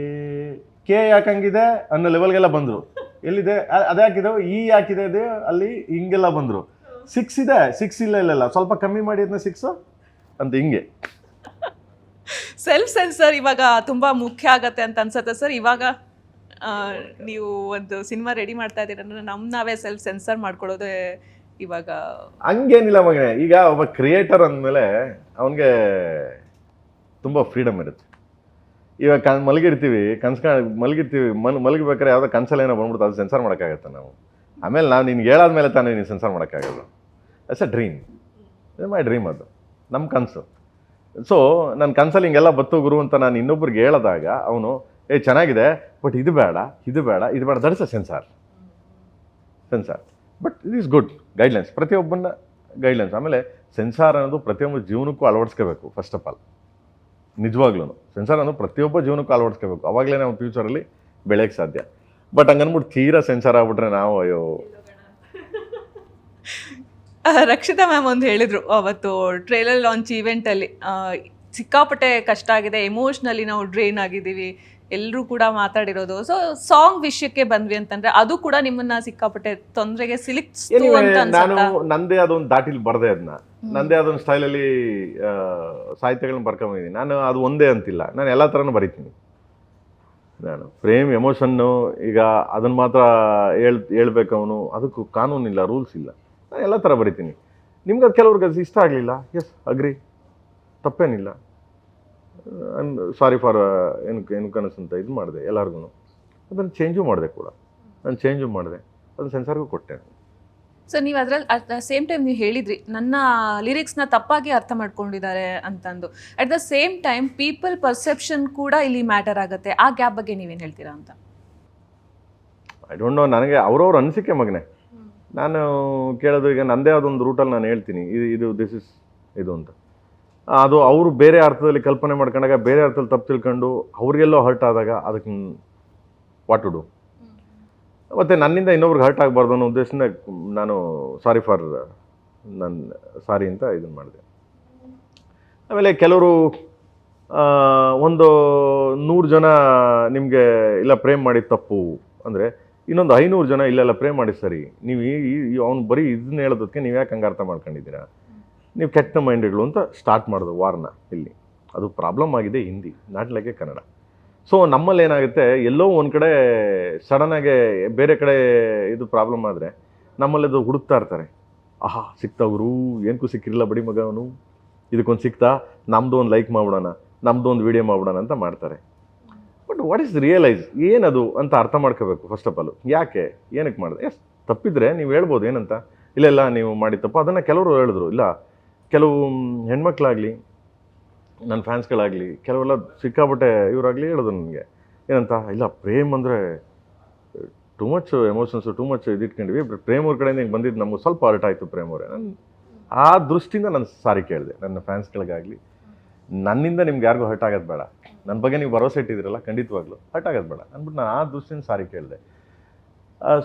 [SPEAKER 2] ಕೆ ಯಾಕಂಗಿದೆ ಅನ್ನೋ ಲೆವೆಲ್ಗೆಲ್ಲ ಬಂದರು. ಎಲ್ಲಿದೆ ಅದೇ ಹಾಕಿದೆ, ಈ ಹಾಕಿದೆ ಇದೆ ಅಲ್ಲಿ, ಹಿಂಗೆಲ್ಲ ಬಂದರು. 6 ಇದೆ, 6 ಇಲ್ಲ ಸ್ವಲ್ಪ ಕಮ್ಮಿ ಮಾಡಿ ಅದನ್ನ 6 ಅಂತ ಹಿಂಗೆ.
[SPEAKER 1] ಸೆಲ್ಫ್ ಸೆನ್ಸರ್ ಇವಾಗ ತುಂಬ ಮುಖ್ಯ ಆಗತ್ತೆ ಅಂತ ಅನ್ಸುತ್ತೆ ಸರ್. ಇವಾಗ ನೀವು ಒಂದು ಸಿನಿಮಾ ರೆಡಿ ಮಾಡ್ತಾ ಇದ್ದೀರ ಅಂದ್ರೆ ನಾವೇ ಸೆಲ್ಫ್ ಸೆನ್ಸರ್ ಮಾಡ್ಕೊಳ್ಳೋದೇ ಇವಾಗ.
[SPEAKER 2] ಹಂಗೇನಿಲ್ಲ ಮಗನೇ, ಈಗ ಒಬ್ಬ ಕ್ರಿಯೇಟರ್ ಅಂದಮೇಲೆ ಅವನಿಗೆ ತುಂಬ ಫ್ರೀಡಮ್ ಇರುತ್ತೆ. ಇವಾಗ ಮಲಗಿರ್ತೀವಿ, ಮಲಗಿರ್ತೀವಿ, ಮಲಗಿಬೇಕಾದ್ರೆ ಯಾವುದೋ ಕನ್ಸಲ್ಲಿ ಏನೋ ಬಂದ್ಬಿಡ್ತು, ಅದು ಸೆನ್ಸರ್ ಮಾಡೋಕ್ಕಾಗತ್ತೆ ನಾವು. ಆಮೇಲೆ ನಾವು ನಿನ್ಗೆ ಹೇಳಾದ್ಮೇಲೆ ತಾನೇ ನೀನು ಸೆನ್ಸರ್ ಮಾಡೋಕ್ಕಾಗಲ್ಲ. It's a dream, my dream, ಅದು ನಮ್ಮ ಕನಸು. ಸೊ ನನ್ನ ಕನಸಲ್ಲಿ ಹಿಂಗೆಲ್ಲ ಬತ್ತು ಗುರು ಅಂತ ನಾನು ಇನ್ನೊಬ್ರಿಗೆ ಹೇಳಿದಾಗ ಅವನು ಚೆನ್ನಾಗಿದೆ ಬಟ್ ಇದು ಬೇಡ, that is a censor. But it is good guidelines, ಪ್ರತಿಯೊಬ್ಬನ ಗೈಡ್ಲೈನ್ಸ್. ಆಮೇಲೆ ಸೆನ್ಸಾರ್ ಅನ್ನೋದು ಪ್ರತಿಯೊಬ್ಬ ಜೀವನಕ್ಕೂ ಅಳವಡಿಸ್ಕೋಬೇಕು. ಫಸ್ಟ್ ಆಫ್ ಆಲ್ ನಿಜವಾಗ್ಲೂ ಸೆನ್ಸಾರ್ ಅನ್ನೋದು ಪ್ರತಿಯೊಬ್ಬ ಜೀವನಕ್ಕೂ ಅಳವಡಿಸ್ಕೋಬೇಕು. ಅವಾಗಲೇ ನಾವು ಫ್ಯೂಚರಲ್ಲಿ ಬೆಳೆಯೋಕ್ಕೆ ಸಾಧ್ಯ. ಬಟ್ ಹಂಗನ್ಬಿಟ್ಟು ತೀರಾ ಸೆನ್ಸಾರ್ ಆಗ್ಬಿಟ್ರೆ ನಾವು ಅಯ್ಯೋ.
[SPEAKER 1] ರಕ್ಷಿತಾ ಮ್ಯಾಮ್ ಒಂದು ಹೇಳಿದರು ಅವತ್ತು ಟ್ರೇಲರ್ ಲಾಂಚ್ ಈವೆಂಟಲ್ಲಿ, ಸಿಕ್ಕಾಪಟ್ಟೆ ಕಷ್ಟ ಆಗಿದೆ, ಎಮೋಷ್ನಲಿ ನಾವು ಡ್ರೈನ್ ಆಗಿದ್ದೀವಿ, ಎಲ್ಲರೂ ಕೂಡ ಮಾತಾಡಿರೋದು. ಸೊ ಸಾಂಗ್ ವಿಷಯಕ್ಕೆ ಬಂದ್ವಿ ಅಂತಂದ್ರೆ ಅದು ಕೂಡ ನಿಮ್ಮನ್ನ ಸಿಕ್ಕಾಪಟ್ಟೆ ತೊಂದರೆಗೆ ಸಿಲುಕಿಸ್ತು ಅಂತ
[SPEAKER 2] ನಾನು
[SPEAKER 1] ಅನ್ಸುತ್ತಾ?
[SPEAKER 2] ನಂದೇ ಅದೊಂದು ದಾಟಿಲಿ ಬರ್ದೆ, ಅದನ್ನ ನಂದೇ ಅದೊಂದು ಸ್ಟೈಲಲ್ಲಿ ಸಾಹಿತ್ಯಗಳನ್ನ ಬರ್ಕೊಂಬಿದ್ದೀನಿ. ನಾನು ಅದು ಒಂದೇ ಅಂತಿಲ್ಲ, ನಾನು ಎಲ್ಲ ಥರನೂ ಬರಿತೀನಿ. ನಾನು ಪ್ರೇಮ್ ಎಮೋಷನ್ನು ಈಗ ಅದನ್ನು ಮಾತ್ರ ಹೇಳ್ಬೇಕು, ಅವನು ಅದಕ್ಕೂ ಕಾನೂನಿಲ್ಲ, ರೂಲ್ಸ್ ಇಲ್ಲ. ನಾನು ಎಲ್ಲ ಥರ ಬರಿತೀನಿ. ನಿಮ್ಗೆ ಅದು ಕೆಲವ್ರಿಗೆ ಅದು ಇಷ್ಟ ಆಗಲಿಲ್ಲ, ಎಸ್ ಅಗ್ರಿ, ತಪ್ಪೇನಿಲ್ಲ. ಸಾರಿ ಫಾರ್ ಏನು ಕನಸು ಅಂತ ಇದು ಮಾಡಿದೆ ಎಲ್ಲರಿಗೂ. ಅದನ್ನು ಚೇಂಜು ಮಾಡಿದೆ ಕೂಡ, ನಾನು ಚೇಂಜು ಮಾಡಿದೆ, ಅದನ್ನು ಸೆನ್ಸಾರ್ಗೂ ಕೊಟ್ಟೆ.
[SPEAKER 1] ಸೊ ನೀವು ಅದ್ರಲ್ಲಿ ಅಟ್ ದ ಸೇಮ್ ಟೈಮ್ ನೀವು ಹೇಳಿದ್ರಿ ನನ್ನ ಲಿರಿಕ್ಸ್ನ ತಪ್ಪಾಗಿ ಅರ್ಥ ಮಾಡ್ಕೊಂಡಿದ್ದಾರೆ ಅಂತಂದು. At the same time people perception ಕೂಡ ಇಲ್ಲಿ ಮ್ಯಾಟರ್ ಆಗುತ್ತೆ. ಆ ಗ್ಯಾಪ್ ಬಗ್ಗೆ ನೀವೇನು ಹೇಳ್ತೀರಾ ಅಂತ?
[SPEAKER 2] ಐ ಡೋಂಟ್ ನೋ, ನನಗೆ ಅವ್ರವ್ರ ಅನಿಸಿಕೆ ಮಗನೇ. ನಾನು ಕೇಳೋದು ಈಗ ನಂದೇ ಅದೊಂದು ರೂಟಲ್ಲಿ ನಾನು ಹೇಳ್ತೀನಿ, ಇದು ದಿಸ್ ಇಸ್ ಇದು ಅಂತ. ಅದು ಅವರು ಬೇರೆ ಅರ್ಥದಲ್ಲಿ ಕಲ್ಪನೆ ಮಾಡ್ಕೊಂಡಾಗ, ಬೇರೆ ಅರ್ಥದಲ್ಲಿ ತಪ್ಪು ತಿಳ್ಕೊಂಡು ಅವ್ರಿಗೆಲ್ಲೋ ಹರ್ಟ್ ಆದಾಗ ಅದಕ್ಕೆ ವಾಟ್ ಟು ಡು. ಮತ್ತು ನನ್ನಿಂದ ಇನ್ನೊಬ್ರಿಗೆ ಹರ್ಟ್ ಆಗಬಾರ್ದು ಅನ್ನೋ ಉದ್ದೇಶದಿಂದ ನಾನು ಸಾರಿ ಅಂತ ಇದನ್ನು ಮಾಡಿದೆ. ಆಮೇಲೆ ಕೆಲವರು ಒಂದು 100 ಜನ ನಿಮಗೆ ಇಲ್ಲ ಪ್ರೇಮ್ ಮಾಡಿ ತಪ್ಪು ಅಂದರೆ, ಇನ್ನೊಂದು 500 ಜನ ಇಲ್ಲೆಲ್ಲ ಪ್ರೇಮ್ ಮಾಡಿ ಸರಿ. ನೀವು ಅವ್ನು ಬರೀ ಇದನ್ನ ಹೇಳೋದಕ್ಕೆ ನೀವು ಯಾಕೆ ಹಂಗೆ ಅರ್ಥ ಮಾಡ್ಕೊಂಡಿದ್ದೀರಾ, ನೀವು ಕೆಟ್ಟ ಮೈಂಡ್ಗಳು ಅಂತ ಸ್ಟಾರ್ಟ್ ಮಾಡೋದು ವಾರ್ನ ಇಲ್ಲಿ. ಅದು ಪ್ರಾಬ್ಲಮ್ ಆಗಿದೆ Hindi, not like A Kannada. So ನಮ್ಮಲ್ಲಿ ಏನಾಗುತ್ತೆ, ಎಲ್ಲೋ ಒಂದು ಕಡೆ ಸಡನ್ನಾಗೆ ಬೇರೆ ಕಡೆ ಇದು ಪ್ರಾಬ್ಲಮ್ ಆದರೆ ನಮ್ಮಲ್ಲಿ ಅದು ಹುಡುಕ್ತಾ ಇರ್ತಾರೆ. ಆಹಾ ಸಿಕ್ತವ್ರು, ಏನಕ್ಕೂ ಸಿಕ್ಕಿರಲಿಲ್ಲ ಬಡಿ ಮಗ ಅವನು, ಇದಕ್ಕೊಂದು ಸಿಕ್ತಾ, ನಮ್ಮದು ಒಂದು ಲೈಕ್ ಮಾಡ್ಬಿಡೋಣ, ನಮ್ಮದು ಒಂದು ವೀಡಿಯೋ ಮಾಡ್ಬಿಡೋಣ ಅಂತ ಮಾಡ್ತಾರೆ. ಬಟ್ ವಾಟ್ ಈಸ್ ರಿಯಲೈಸ್, ಏನದು ಅಂತ ಅರ್ಥ ಮಾಡ್ಕೋಬೇಕು ಫಸ್ಟ್ ಆಫ್ ಆಲ್. ಯಾಕೆ ಏನಕ್ಕೆ ಮಾಡಿದೆ, ಎಸ್ ತಪ್ಪಿದ್ರೆ ನೀವು ಹೇಳ್ಬೋದು ಏನಂತ, ಇಲ್ಲ ನೀವು ಮಾಡಿ ತಪ್ಪು. ಅದನ್ನು ಕೆಲವರು ಹೇಳಿದ್ರು. ಇಲ್ಲ ಕೆಲವು ಹೆಣ್ಮಕ್ಳಾಗಲಿ, ನನ್ನ ಫ್ಯಾನ್ಸ್ಗಳಾಗಲಿ, ಕೆಲವೆಲ್ಲ ಸಿಕ್ಕಾಪಟ್ಟೆ ಇವರಾಗಲಿ ಹೇಳಿದ್ರು ನನಗೆ ಏನಂತ, ಇಲ್ಲ ಪ್ರೇಮ್ ಅಂದರೆ too much emotions, too much ಇದಿಟ್ಕೊಂಡಿವಿ, ಪ್ರೇಮ್ ಅವ್ರ ಕಡೆಯಿಂದ ಹಿಂಗೆ ಬಂದಿದ್ದು ನಮಗೆ ಸ್ವಲ್ಪ ಹರ್ಟ್ ಆಯಿತು ಪ್ರೇಮ್ ಅವರೇ. ನಾನು ಆ ದೃಷ್ಟಿಯಿಂದ ನಾನು ಸಾರಿ ಕೇಳಿದೆ ನನ್ನ ಫ್ಯಾನ್ಸ್ಗಳಿಗಾಗಲಿ. ನನ್ನಿಂದ ನಿಮ್ಗೆ ಯಾರಿಗೂ ಹರ್ಟ್ ಆಗೋದು ಬೇಡ, ನನ್ನ ಬಗ್ಗೆ ನೀವು ಭರವಸೆ ಇಟ್ಟಿದ್ದೀರಲ್ಲ, ಖಂಡಿತವಾಗ್ಲೂ ಹರ್ಟ್ ಆಗೋದು ಬೇಡ ಅಂದ್ಬಿಟ್ಟು ನಾನು ಆ ದೃಷ್ಟಿಯಿಂದ ಸಾರಿ ಕೇಳಿದೆ.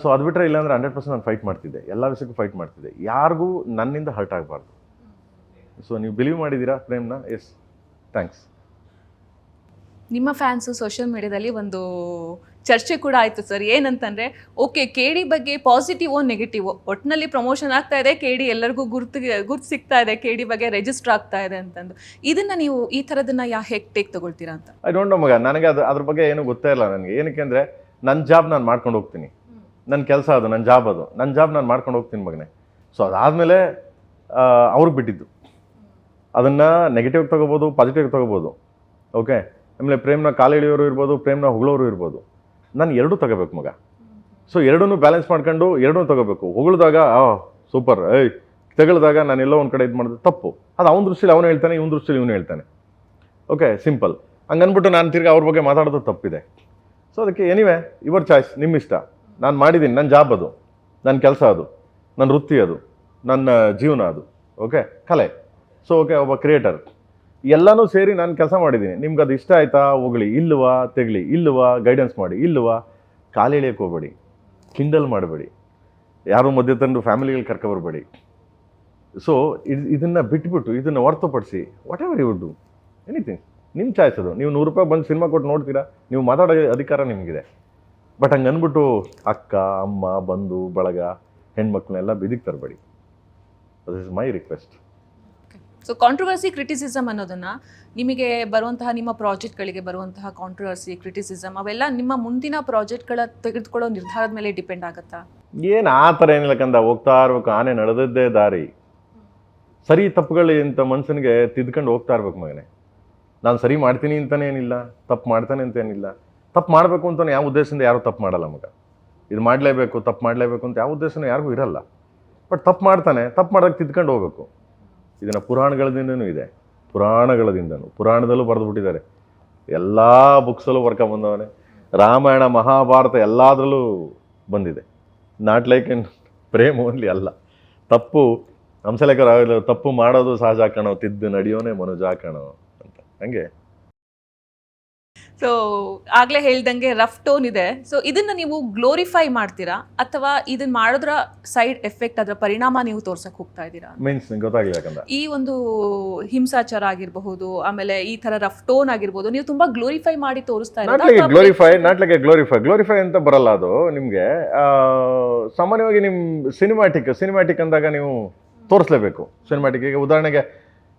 [SPEAKER 2] ಸೊ ಅದು ಬಿಟ್ಟರೆ ಇಲ್ಲಾಂದರೆ 100% ನಾನು ಫೈಟ್ ಮಾಡ್ತಿದ್ದೆ, ಎಲ್ಲ ವಿಷಯಕ್ಕೂ ಫೈಟ್ ಮಾಡ್ತಿದ್ದೆ, ಯಾರಿಗೂ ನನ್ನಿಂದ ಹರ್ಟ್ ಆಗಬಾರ್ದು. ಸೊ ನೀವು ಬಿಲೀವ್ ಮಾಡಿದ್ದೀರಾ ಪ್ರೇಮ್ನ, ಎಸ್ ಥ್ಯಾಂಕ್ಸ್.
[SPEAKER 1] ನಿಮ್ಮ ಫ್ಯಾನ್ಸು ಸೋಷಿಯಲ್ ಮೀಡಿಯಾದಲ್ಲಿ ಒಂದು ಚರ್ಚೆ ಕೂಡ ಆಯಿತು ಸರ್, ಏನಂತಂದರೆ ಓಕೆ KD ಬಗ್ಗೆ ಪಾಸಿಟಿವೋ ನೆಗೆಟಿವೋ, ಒಟ್ಟಿನಲ್ಲಿ ಪ್ರಮೋಷನ್ ಆಗ್ತಾ ಇದೆ, KD ಎಲ್ಲರಿಗೂ ಗುರ್ತು ಸಿಗ್ತಾ ಇದೆ, KD ಬಗ್ಗೆ ರಿಜಿಸ್ಟರ್ ಆಗ್ತಾ ಇದೆ ಅಂತಂದು. ಇದನ್ನು ನೀವು ಈ ಥರದನ್ನು ಹೇಗೆ ಟೇಕ್ ತೊಗೊಳ್ತೀರಾ ಅಂತ?
[SPEAKER 2] ಐ ಡೋಂಟ್ ನೋ ಮಗ, ನನಗೆ ಅದ್ರ ಬಗ್ಗೆ ಏನೂ ಗೊತ್ತೇ ಇಲ್ಲ ನನಗೆ. ಏನಕ್ಕೆ ಅಂದರೆ ನನ್ನ ಜಾಬ್ ನಾನು ಮಾಡ್ಕೊಂಡು ಹೋಗ್ತೀನಿ, ನನ್ನ ಕೆಲಸ ಅದು, ನನ್ನ ಜಾಬ್ ಅದು, ನನ್ನ ಜಾಬ್ ನಾನು ಮಾಡ್ಕೊಂಡು ಹೋಗ್ತೀನಿ ಮಗನೇ. ಸೊ ಅದಾದಮೇಲೆ ಅವ್ರಿಗೆ ಬಿಟ್ಟಿದ್ದು, ಅದನ್ನು ನೆಗೆಟಿವ್ ತೊಗೋಬೋದು, ಪಾಸಿಟಿವ್ ತೊಗೋಬೋದು. ಓಕೆ, ಆಮೇಲೆ ಪ್ರೇಮ್ನ ಕಾಲು ಎಳೆಯೋರು ಇರ್ಬೋದು, ಪ್ರೇಮ್ನ ಹೊಗಳೋರು ಇರ್ಬೋದು. ನಾನು ಎರಡೂ ತಗೋಬೇಕು ಮಗ. ಸೊ ಎರಡನ್ನೂ ಬ್ಯಾಲೆನ್ಸ್ ಮಾಡ್ಕೊಂಡು ಎರಡನ್ನೂ ತಗೋಬೇಕು. ಹೊಗಳಿದಾಗ ಸೂಪರ್, ತಗೊಳ್ದಾಗ ನಾನು ಎಲ್ಲೋ ಒಂದು ಕಡೆ ಇದು ಮಾಡಿದ್ರೆ ತಪ್ಪು. ಅದು ಅವನ ದೃಷ್ಟಿಲಿ ಅವನು ಹೇಳ್ತಾನೆ, ಇವನ ದೃಷ್ಟಿಲಿ ಇವನು ಹೇಳ್ತಾನೆ. Okay, simple. ಹಂಗನ್ಬಿಟ್ಟು ನಾನು ತಿರ್ಗಿ ಅವ್ರ ಬಗ್ಗೆ ಮಾತಾಡೋದು ತಪ್ಪಿದೆ. ಸೊ ಅದಕ್ಕೆ ಎನಿವೆ ಯುವರ್ ಚಾಯ್ಸ್, ನಿಮ್ಮ ಇಷ್ಟ. ನಾನು ಮಾಡಿದ್ದೀನಿ, ನನ್ನ ಜಾಬ್ ಅದು, ನನ್ನ ಕೆಲಸ ಅದು, ನನ್ನ ವೃತ್ತಿ ಅದು, ನನ್ನ ಜೀವನ ಅದು. ಓಕೆ, ಕಲೆ. ಸೊ ಓಕೆ, ಒಬ್ಬ ಕ್ರಿಯೇಟರ್, ಎಲ್ಲನೂ ಸೇರಿ ನಾನು ಕೆಲಸ ಮಾಡಿದ್ದೀನಿ. ನಿಮ್ಗೆ ಅದು ಇಷ್ಟ ಆಯಿತಾ, ಹೊಗಳಿ, ಇಲ್ಲವಾ ತೆಗಳಿ, ಇಲ್ಲವಾ ಗೈಡೆನ್ಸ್ ಮಾಡಿ, ಇಲ್ಲವಾ ಕಾಲು ಎಳೆಯೋಕ್ಕೆ ಹೋಗಬೇಡಿ, ಕಿಂಡಲ್ ಮಾಡಬೇಡಿ, ಯಾರು ಮಧ್ಯೆ ತಂದು ಫ್ಯಾಮಿಲಿಗಳು ಕರ್ಕೊಬರ್ಬೇಡಿ. ಸೊ ಇದನ್ನು ಬಿಟ್ಬಿಟ್ಟು ಇದನ್ನು ಹೊರತುಪಡಿಸಿ whatever you would do anything, ನಿಮ್ಮ ಚಾಯ್ಸ್ ಅದು. ನೀವು 100 ರೂಪಾಯಿ ಬಂದು ಸಿನಿಮಾ ಕೊಟ್ಟು ನೋಡ್ತೀರಾ, ನೀವು ಮಾತಾಡೋ ಅಧಿಕಾರ ನಿಮಗಿದೆ. ಬಟ್ ಹಂಗೆ ಅಂದ್ಬಿಟ್ಟು ಅಕ್ಕ ಅಮ್ಮ ಬಂಧು ಬಳಗ ಹೆಣ್ಮಕ್ಳನ್ನೆಲ್ಲ ಬಿದಿಗೆ ತರಬೇಡಿ. This is my request.
[SPEAKER 1] So controversy criticism ಅನ್ನೋದನ್ನ ನಿಮಗೆ ಬರುವಂತಹ ನಿಮ್ಮ ಪ್ರಾಜೆಕ್ಟ್ಗಳಿಗೆ ಬರುವಂತಹ ಕಾಂಟ್ರವರ್ಸಿ ಕ್ರಿಟಿಸಿಸಮ್ ಅವೆಲ್ಲ ನಿಮ್ಮ ಮುಂದಿನ ಪ್ರಾಜೆಕ್ಟ್ಗಳ ತೆಗೆದುಕೊಳ್ಳೋ ನಿರ್ಧಾರದ ಮೇಲೆ ಡಿಪೆಂಡ್ ಆಗುತ್ತಾ?
[SPEAKER 2] ಏನು ಆ ಥರ ಏನಿಲ್ಲ ಕಂದ, ಹೋಗ್ತಾ ಇರ್ಬೇಕು, ಆನೆ ನಡೆದದ್ದೇ ದಾರಿ. ಸರಿ ತಪ್ಪುಗಳು ಇಂಥ ಮನುಷ್ಯನಿಗೆ ತಿದ್ಕೊಂಡು ಹೋಗ್ತಾ ಇರ್ಬೇಕು ಮಗನೇ. ನಾನು ಸರಿ ಮಾಡ್ತೀನಿ ಅಂತಲೇ ಏನಿಲ್ಲ, ತಪ್ಪು ಮಾಡ್ತಾನೆ ಅಂತ ಏನಿಲ್ಲ. ತಪ್ಪು ಮಾಡಬೇಕು ಅಂತ ಯಾವ ಉದ್ದೇಶದಿಂದ ಯಾರೂ ತಪ್ಪು ಮಾಡಲ್ಲ ಮಗ. ಇದು ಮಾಡಲೇಬೇಕು, ತಪ್ಪು ಮಾಡಲೇಬೇಕು ಅಂತ ಯಾವ ಉದ್ದೇಶನೂ ಯಾರಿಗೂ ಇರಲ್ಲ. ಬಟ್ ತಪ್ಪು ಮಾಡ್ತಾನೆ, ತಪ್ಪು ಮಾಡೋಕ್ಕೆ ತಿದ್ಕೊಂಡು ಹೋಗ್ಬೇಕು. ಇದನ್ನು ಪುರಾಣಗಳದಿಂದನೂ ಇದೆ, ಪುರಾಣದಲ್ಲೂ ಬರೆದು ಬಿಟ್ಟಿದ್ದಾರೆ, ಎಲ್ಲ ಬುಕ್ಸಲ್ಲೂ ಬರ್ಕೊಂಬಂದವನೇ. ರಾಮಾಯಣ ಮಹಾಭಾರತ ಎಲ್ಲದರಲ್ಲೂ ಬಂದಿದೆ. Not like in Prem only ಅಲ್ಲ. ತಪ್ಪು ಹಂಸಲೇಖರ ತಪ್ಪು ಮಾಡೋದು ಸಹಜ ಕಣೋ, ತಿದ್ದು ನಡೆಯೋನೇ ಮನುಜ ಕಣೋ ಅಂತ. ಹಂಗೆ
[SPEAKER 1] ಸೊ ಆಗ್ಲೇ ಹೇಳ್ದಂಗೆ ರಫ್ ಟೋನ್ ಇದೆ. ಸೊ ಇದನ್ನ ನೀವು ಗ್ಲೋರಿಫೈ ಮಾಡ್ತೀರಾ ಅಥವಾ ಇದನ್ನ ಮಾಡೋದ್ರ ಸೈಡ್ ಎಫೆಕ್ಟ್, ಅದರ ಪರಿಣಾಮ ನೀವು ತೋರ್ಸಕ್ ಹೋಗ್ತಾ ಇದ್ದೀರಾ?
[SPEAKER 2] ಮೀನ್ಸ್ ನಿಂಗೆ ಗೊತ್ತಾಗ್ಲಿಲ್ಲ ಯಾಕಂದ್ರೆ
[SPEAKER 1] ಈ ಒಂದು ಹಿಂಸಾಚಾರ ಆಗಿರಬಹುದು, ಆಮೇಲೆ ಈ ತರ ರಫ್ ಟೋನ್ ಆಗಿರ್ಬೋದು, ನೀವು ತುಂಬಾ ಗ್ಲೋರಿಫೈ ಮಾಡಿ ತೋರಿಸ್ತಾ
[SPEAKER 2] ನಾಟ್ಲಿಗೆ ಗ್ಲೋರಿಫೈ ಅಂತ ಬರಲ್ಲ. ಅದು ನಿಮಗೆ ಸಾಮಾನ್ಯವಾಗಿ ನಿಮ್ಮ ಸಿನಿಮ್ಯಾಟಿಕ್ ಅಂದಾಗ ನೀವು ತೋರಿಸ್ಲೇಬೇಕು. ಸಿನಿಮ್ಯಾಟಿಕ್ ಈಗ ಉದಾಹರಣೆಗೆ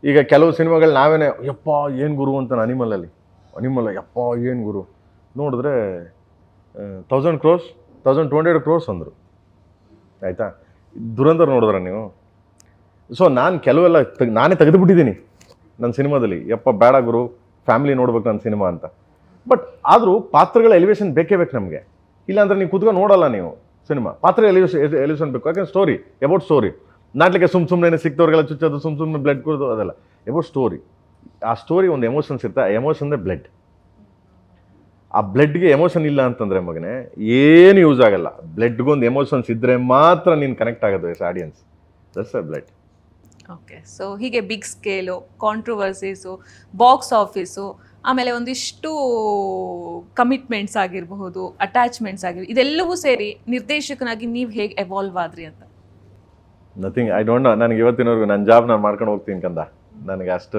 [SPEAKER 2] ಈಗ ಕೆಲವು ಸಿನಿಮಾಗಳು ನಾವೇನೆ ಯಪ್ಪ ಏನು ಗುರು ಅಂತ ಅನಿಮಲ್ ಯಪ್ಪ ಏನು ಗುರು ನೋಡಿದ್ರೆ 1000 crores 1200 crores ಅಂದರು. ಆಯಿತಾ? ದುರಂಧರ್ ನೋಡಿದ್ರ ನೀವು? ಸೊ ನಾನು ಕೆಲವೆಲ್ಲ ನಾನೇ ತೆಗೆದುಬಿಟ್ಟಿದ್ದೀನಿ ನನ್ನ ಸಿನಿಮಾದಲ್ಲಿ. ಯಪ್ಪ ಬೇಡ ಗುರು, ಫ್ಯಾಮಿಲಿ ನೋಡ್ಬೇಕು ನನ್ನ ಸಿನಿಮಾ ಅಂತ. ಬಟ್ ಆದರೂ ಪಾತ್ರಗಳ ಎಲಿವೇಶನ್ ಬೇಕೇ ಬೇಕು ನಮಗೆ. ಇಲ್ಲಾಂದ್ರೆ ನೀವು ಕೂತ್ಕೊಂಡು ನೋಡಲ್ಲ ನೀವು ಸಿನಿಮಾ. ಪಾತ್ರ ಎಲಿವೇಶನ್ ಬೇಕು. ಯಾಕಂದ್ರೆ ಸ್ಟೋರಿ ಅಬೌಟ್ ಸ್ಟೋರಿ. ನಾಟ್ಲಿಕ್ಕೆ ಸುಮ್ಮನೆ ಸಿಕ್ತವ್ರಿಗೆಲ್ಲ ಚುಚ್ಚೋದು, ಸುಮ್ಮನೆ ಬ್ಲಡ್ ಕುಡಿದು ಅದೆಲ್ಲ ಅಬೌಟ್ ಸ್ಟೋರಿ. ಆ ಸ್ಟೋರಿ ಒಂದು ಎಮೋಷನ್ಸ್ ಇರುತ್ತೆ. ಆ ಎಮೋಷನ್ ಅಂದರೆ ಬ್ಲಡ್. ಆ ಬ್ಲಡ್ಗೆ ಎಮೋಷನ್ ಇಲ್ಲ ಅಂತಂದರೆ ಮಗನೇ ಏನು ಯೂಸ್ ಆಗಲ್ಲ. ಬ್ಲಡ್ಗೊಂದು ಎಮೋಷನ್ಸ್ ಇದ್ದರೆ ಮಾತ್ರ ನೀನು ಕನೆಕ್ಟ್ ಆಗೋದು as audience. That's a blood.
[SPEAKER 1] Okay. So ಹೀಗೆ big scale, controversies, box office, ಆಮೇಲೆ ಒಂದಿಷ್ಟು ಕಮಿಟ್ಮೆಂಟ್ಸ್ ಆಗಿರಬಹುದು, ಅಟ್ಯಾಚ್ಮೆಂಟ್ಸ್ ಆಗಿರ್ಬೋದು, ಇದೆಲ್ಲವೂ ಸೇರಿ ನಿರ್ದೇಶಕನಾಗಿ ನೀವು ಹೇಗೆ ಎವಾಲ್ವ್ ಆದ್ರಿ ಅಂತ?
[SPEAKER 2] Nothing, I don't know. ನನಗೆ ಇವತ್ತಿನವರೆಗೂ ನನ್ನ ಜಾಬ್ ನಾನು ಮಾಡ್ಕೊಂಡು ಹೋಗ್ತೀನಿ ಕಂದ. ನನಗೆ ಅಷ್ಟು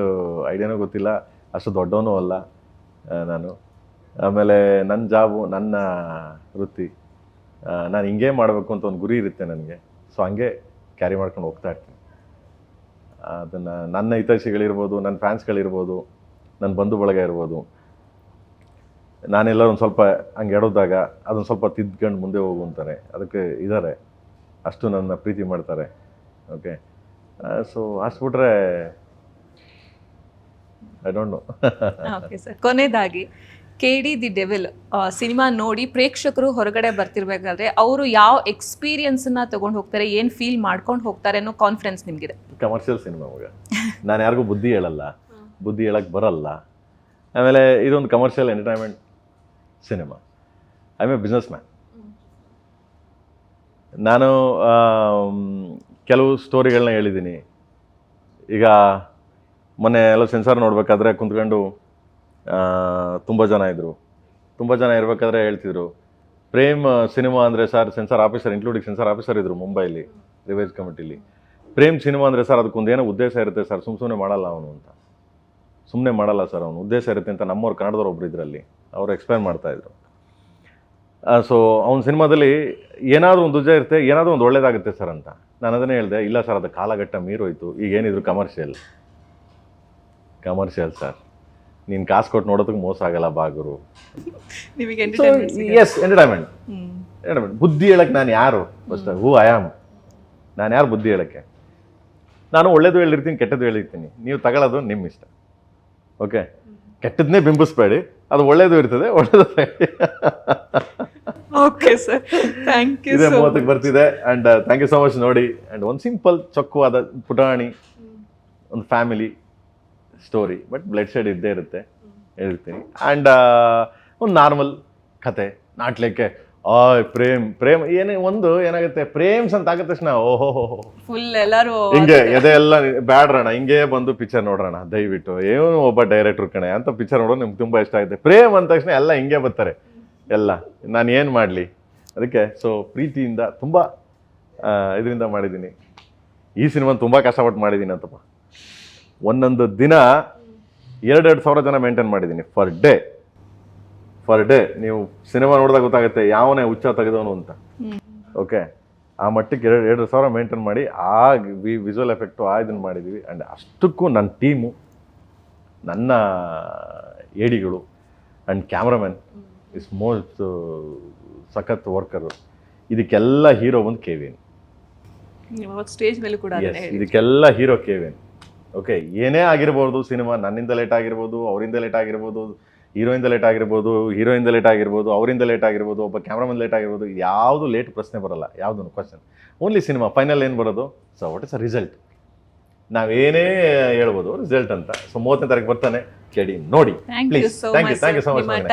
[SPEAKER 2] ಐಡಿಯಾನೂ ಗೊತ್ತಿಲ್ಲ, ಅಷ್ಟು ದೊಡ್ಡವನೂ ಅಲ್ಲ ನಾನು. ಆಮೇಲೆ ನನ್ನ ಜಾಬು, ನನ್ನ ವೃತ್ತಿ, ನಾನು ಹಿಂಗೆ ಮಾಡಬೇಕು ಅಂತ ಒಂದು ಗುರಿ ಇರುತ್ತೆ ನನಗೆ. ಸೊ ಹಂಗೆ ಕ್ಯಾರಿ ಮಾಡ್ಕೊಂಡು ಹೋಗ್ತಾ ಇರ್ತೀನಿ. ಅದನ್ನು ನನ್ನ ಹಿತೈಷಿಗಳಿರ್ಬೋದು, ನನ್ನ ಫ್ಯಾನ್ಸ್ಗಳಿರ್ಬೋದು, ನನ್ನ ಬಂಧು ಬಳಗ ಇರ್ಬೋದು, ನಾನೆಲ್ಲರೂ ಒಂದು ಸ್ವಲ್ಪ ಹಂಗೆ ಎಡೋದಾಗ ಅದನ್ನು ಸ್ವಲ್ಪ ತಿದ್ಕೊಂಡು ಮುಂದೆ ಹೋಗು ಅಂತಾರೆ. ಅದಕ್ಕೆ ಇದ್ದಾರೆ, ಅಷ್ಟು ನನ್ನ ಪ್ರೀತಿ ಮಾಡ್ತಾರೆ. ಓಕೆ. ಸೊ ಅಷ್ಟು ಬಿಟ್ರೆ I don't know.
[SPEAKER 1] Okay sir, ಕೊನೆಯದಾಗಿ KD ದಿ ಡೆವಿಲ್ ಸಿನಿಮಾ ನೋಡಿ ಪ್ರೇಕ್ಷಕರು ಹೊರಗಡೆ ಬರ್ತಿರ್ಬೇಕಾದ್ರೆ ಅವರು ಯಾವ ಎಕ್ಸ್ಪೀರಿಯನ್ಸನ್ನ ತಗೊಂಡು ಹೋಗ್ತಾರೆ, ಏನು ಫೀಲ್ ಮಾಡ್ಕೊಂಡು ಹೋಗ್ತಾರೆ ಅನ್ನೋ ಕಾನ್ಫಿಡೆನ್ಸ್ ನಿಮಗಿದೆ?
[SPEAKER 2] ಕಮರ್ಷಿಯಲ್ ಸಿನಿಮಾ ಮಗ. ನಾನು ಯಾರಿಗೂ ಬುದ್ಧಿ ಹೇಳಲ್ಲ, ಬುದ್ಧಿ ಹೇಳಕ್ಕೆ ಬರಲ್ಲ. ಆಮೇಲೆ ಇದೊಂದು commercial entertainment cinema. I am A business man. ನಾನು ಕೆಲವು ಸ್ಟೋರಿಗಳನ್ನ ಹೇಳಿದ್ದೀನಿ. ಈಗ ಮೊನ್ನೆ ಎಲ್ಲ ಸೆನ್ಸಾರ್ ನೋಡಬೇಕಾದ್ರೆ ಕುಂತ್ಕೊಂಡು ತುಂಬ ಜನ ಇರಬೇಕಾದ್ರೆ ಹೇಳ್ತಿದ್ರು, ಪ್ರೇಮ್ ಸಿನಿಮಾ ಅಂದರೆ sir censor officer, including censor officer ಇದ್ದರು ಮುಂಬೈಲಿ ರಿವೈಸ್ ಕಮಿಟಿಲಿ. ಪ್ರೇಮ್ ಸಿನಿಮಾ ಅಂದರೆ ಸರ್ ಅದಕ್ಕೊಂದೇನೋ ಉದ್ದೇಶ ಇರುತ್ತೆ ಸರ್, ಸುಮ್ಮನೆ ಮಾಡಲ್ಲ ಅವನು ಅಂತ. ಸುಮ್ಮನೆ ಮಾಡಲ್ಲ ಸರ್, ಅವನು ಉದ್ದೇಶ ಇರುತ್ತೆ ಅಂತ ನಮ್ಮವ್ರು ಕನ್ನಡದವ್ರು ಒಬ್ರು ಇದರಲ್ಲಿ ಅವರು ಎಕ್ಸ್ಪ್ಲೈನ್ ಮಾಡ್ತಾಯಿದ್ರು. ಸೊ ಅವ್ನ ಸಿನಿಮಾದಲ್ಲಿ ಏನಾದರೂ ಒಂದು ಉದ್ದೇಶ ಇರುತ್ತೆ, ಏನಾದರೂ ಒಂದು ಒಳ್ಳೇದಾಗುತ್ತೆ ಸರ್ ಅಂತ. ನಾನು ಅದನ್ನೇ ಹೇಳಿದೆ, ಇಲ್ಲ ಸರ್ ಅದು ಕಾಲಘಟ್ಟ ಮೀರೋಯ್ತು, ಈಗ ಏನಿದ್ರು ಕಮರ್ಷಿಯಲ್ ಸರ್, ನೀನು ಕಾಸು ಕೊಟ್ಟು ನೋಡೋದಕ್ಕೆ ಮೋಸ ಆಗಲ್ಲ ಬಾಗುರು. S, entertainment. ಬುದ್ಧಿ ಹೇಳಕ್ಕೆ ನಾನು ಯಾರು? First who I am. ನಾನು ಯಾರು ಬುದ್ಧಿ ಹೇಳಕ್ಕೆ? ನಾನು ಒಳ್ಳೇದು ಹೇಳಿರ್ತೀನಿ, ಕೆಟ್ಟದ್ದು ಹೇಳಿರ್ತೀನಿ. ನೀವು ತಗೊಳ್ಳೋದು ನಿಮ್ಮ ಇಷ್ಟ. ಓಕೆ. ಕೆಟ್ಟದನ್ನೇ ಬಿಂಬಿಸ್ಬೇಡಿ, ಅದು ಒಳ್ಳೇದು ಇರ್ತದೆ, ಒಳ್ಳೇದು.
[SPEAKER 1] Okay sir, thank you.
[SPEAKER 2] ಇದೇ 30ಕ್ಕೆ ಬರ್ತಿದೆ. And thank you so much. ನೋಡಿ, ಆ್ಯಂಡ್ ಒಂದು ಸಿಂಪಲ್ ಚೊಕ್ಕವಾದ ಪುಟಾಣಿ ಒಂದು family story, but blood shade ಇದ್ದೇ ಇರುತ್ತೆ ಹೇಳ್ತೀನಿ. ಆ್ಯಂಡ್ ಒಂದು ನಾರ್ಮಲ್ ಕತೆ. ನಾಟ್ಲಿಕ್ಕೆ ಪ್ರೇಮ್ ಏನಾಗುತ್ತೆ, ಪ್ರೇಮ್ಸ್ ಅಂತ ಆಗದ ತಕ್ಷಣ ಓಹೋ
[SPEAKER 1] ಫುಲ್ ಎಲ್ಲರೂ
[SPEAKER 2] ಹಿಂಗೆ ಎದೆಲ್ಲ ಬ್ಯಾಡ್ರಣ, ಹಿಂಗೆ ಬಂದು ಪಿಕ್ಚರ್ ನೋಡ್ರಣ ದಯವಿಟ್ಟು, ಏನು ಒಬ್ಬ ಡೈರೆಕ್ಟ್ರ್ ಕಣೆ ಅಂತ ಪಿಕ್ಚರ್ ನೋಡೋದು ನಿಮ್ಗೆ ತುಂಬ ಇಷ್ಟ ಆಗುತ್ತೆ. ಪ್ರೇಮ್ ಅಂದ ತಕ್ಷಣ ಎಲ್ಲ ಹಿಂಗೆ ಬರ್ತಾರೆ ಎಲ್ಲ. ನಾನು ಏನು ಮಾಡಲಿ ಅದಕ್ಕೆ. ಸೊ ಪ್ರೀತಿಯಿಂದ ತುಂಬ ಇದರಿಂದ ಮಾಡಿದ್ದೀನಿ ಈ ಸಿನಿಮಾನ. ತುಂಬ ಕಷ್ಟಪಟ್ಟು ಮಾಡಿದ್ದೀನಿ ಅಂತಪ್ಪ. ಒಂದೊಂದು ದಿನ 2,000 ಜನ ಮೇಂಟೈನ್ ಮಾಡಿದ್ದೀನಿ ಫರ್ ಡೇ. ಪರ್ ಡೇ ನೀವು ಸಿನಿಮಾ ನೋಡಿದಾಗ ಗೊತ್ತಾಗುತ್ತೆ ಯಾವನೇ ಹುಚ್ಚ ತೆಗೆದವನು ಅಂತ. ಓಕೆ, ಆ ಮಟ್ಟಕ್ಕೆ 2,000 ಮೇಂಟೈನ್ ಮಾಡಿ ಆ ವಿಜುವಲ್ ಎಫೆಕ್ಟು ಇದನ್ನು ಮಾಡಿದ್ದೀವಿ. ಆ್ಯಂಡ್ ಅಷ್ಟಕ್ಕೂ ನನ್ನ ಟೀಮು, ನನ್ನ ಏಡಿಗಳು ಆ್ಯಂಡ್ ಕ್ಯಾಮ್ರಾಮನ್ ಇಸ್ ಮೋಸ್ಟ್ ಸಖತ್ ವರ್ಕರು. ಇದಕ್ಕೆಲ್ಲ ಹೀರೋ ಬಂದು KVN.
[SPEAKER 1] ಸ್ಟೇಜ್ ಮೇಲೂ ಕೂಡ
[SPEAKER 2] ಇದಕ್ಕೆಲ್ಲ ಹೀರೋ KVN. ಓಕೆ, ಏನೇ ಆಗಿರ್ಬೋದು ಸಿನಿಮಾ, ನನ್ನಿಂದ ಲೇಟ್ ಆಗಿರ್ಬೋದು, ಅವರಿಂದ ಲೇಟ್ ಆಗಿರ್ಬೋದು, ಹೀರೋಯಿಂದ ಲೇಟ್ ಆಗಿರ್ಬೋದು, ಹೀರೋಯಿಂದ ಲೇಟ್ ಆಗಿರ್ಬೋದು, ಅವರಿಂದ ಲೇಟ್ ಆಗಿರ್ಬೋದು, ಒಬ್ಬ ಕ್ಯಾಮ್ರಾಮನ್ ಲೇಟ್ ಆಗಿರ್ಬೋದು, ಯಾವುದು ಲೇಟ್ ಪ್ರಶ್ನೆ ಬರಲ್ಲ, ಯಾವುದನ್ನು ಕ್ವಶನ್. ಓನ್ಲಿ ಸಿನಿಮಾ ಫೈನಲ್ ಏನು ಬರೋದು, so what is a result. ನಾವೇನೇ ಹೇಳ್ಬೋದು ರಿಸಲ್ಟ್ ಅಂತ. ಸೊ 30ನೇ ತಾರೀಕು ಬರ್ತಾನೆ, ಕೇಳಿ ನೋಡಿ please. Thank you so much.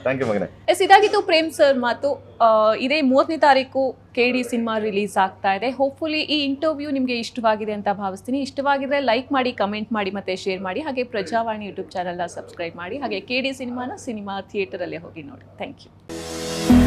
[SPEAKER 2] Thank you ಮಗನೇ.
[SPEAKER 1] ಇದಾಗಿತ್ತು ಪ್ರೇಮ್ ಸರ್ ಮಾತು. ಇದೇ 30ನೇ ತಾರೀಕು KD ಸಿನಿಮಾ ರಿಲೀಸ್ ಆಗ್ತಾ ಇದೆ. ಹೋಪ್ಫುಲಿ ಈ ಇಂಟರ್ವ್ಯೂ ನಿಮಗೆ ಇಷ್ಟವಾಗಿದೆ ಅಂತ ಭಾವಿಸ್ತೀನಿ. ಇಷ್ಟವಾಗಿದ್ರೆ ಲೈಕ್ ಮಾಡಿ, ಕಮೆಂಟ್ ಮಾಡಿ, ಮತ್ತೆ ಶೇರ್ ಮಾಡಿ. ಹಾಗೆ ಪ್ರಜಾವಾಣಿ ಯೂಟ್ಯೂಬ್ ಚಾನಲ್ನ ಸಬ್ಸ್ಕ್ರೈಬ್ ಮಾಡಿ. ಹಾಗೆ KD ಸಿನಿಮಾ ಥಿಯೇಟರಲ್ಲೇ ಹೋಗಿ ನೋಡಿ. Thank you.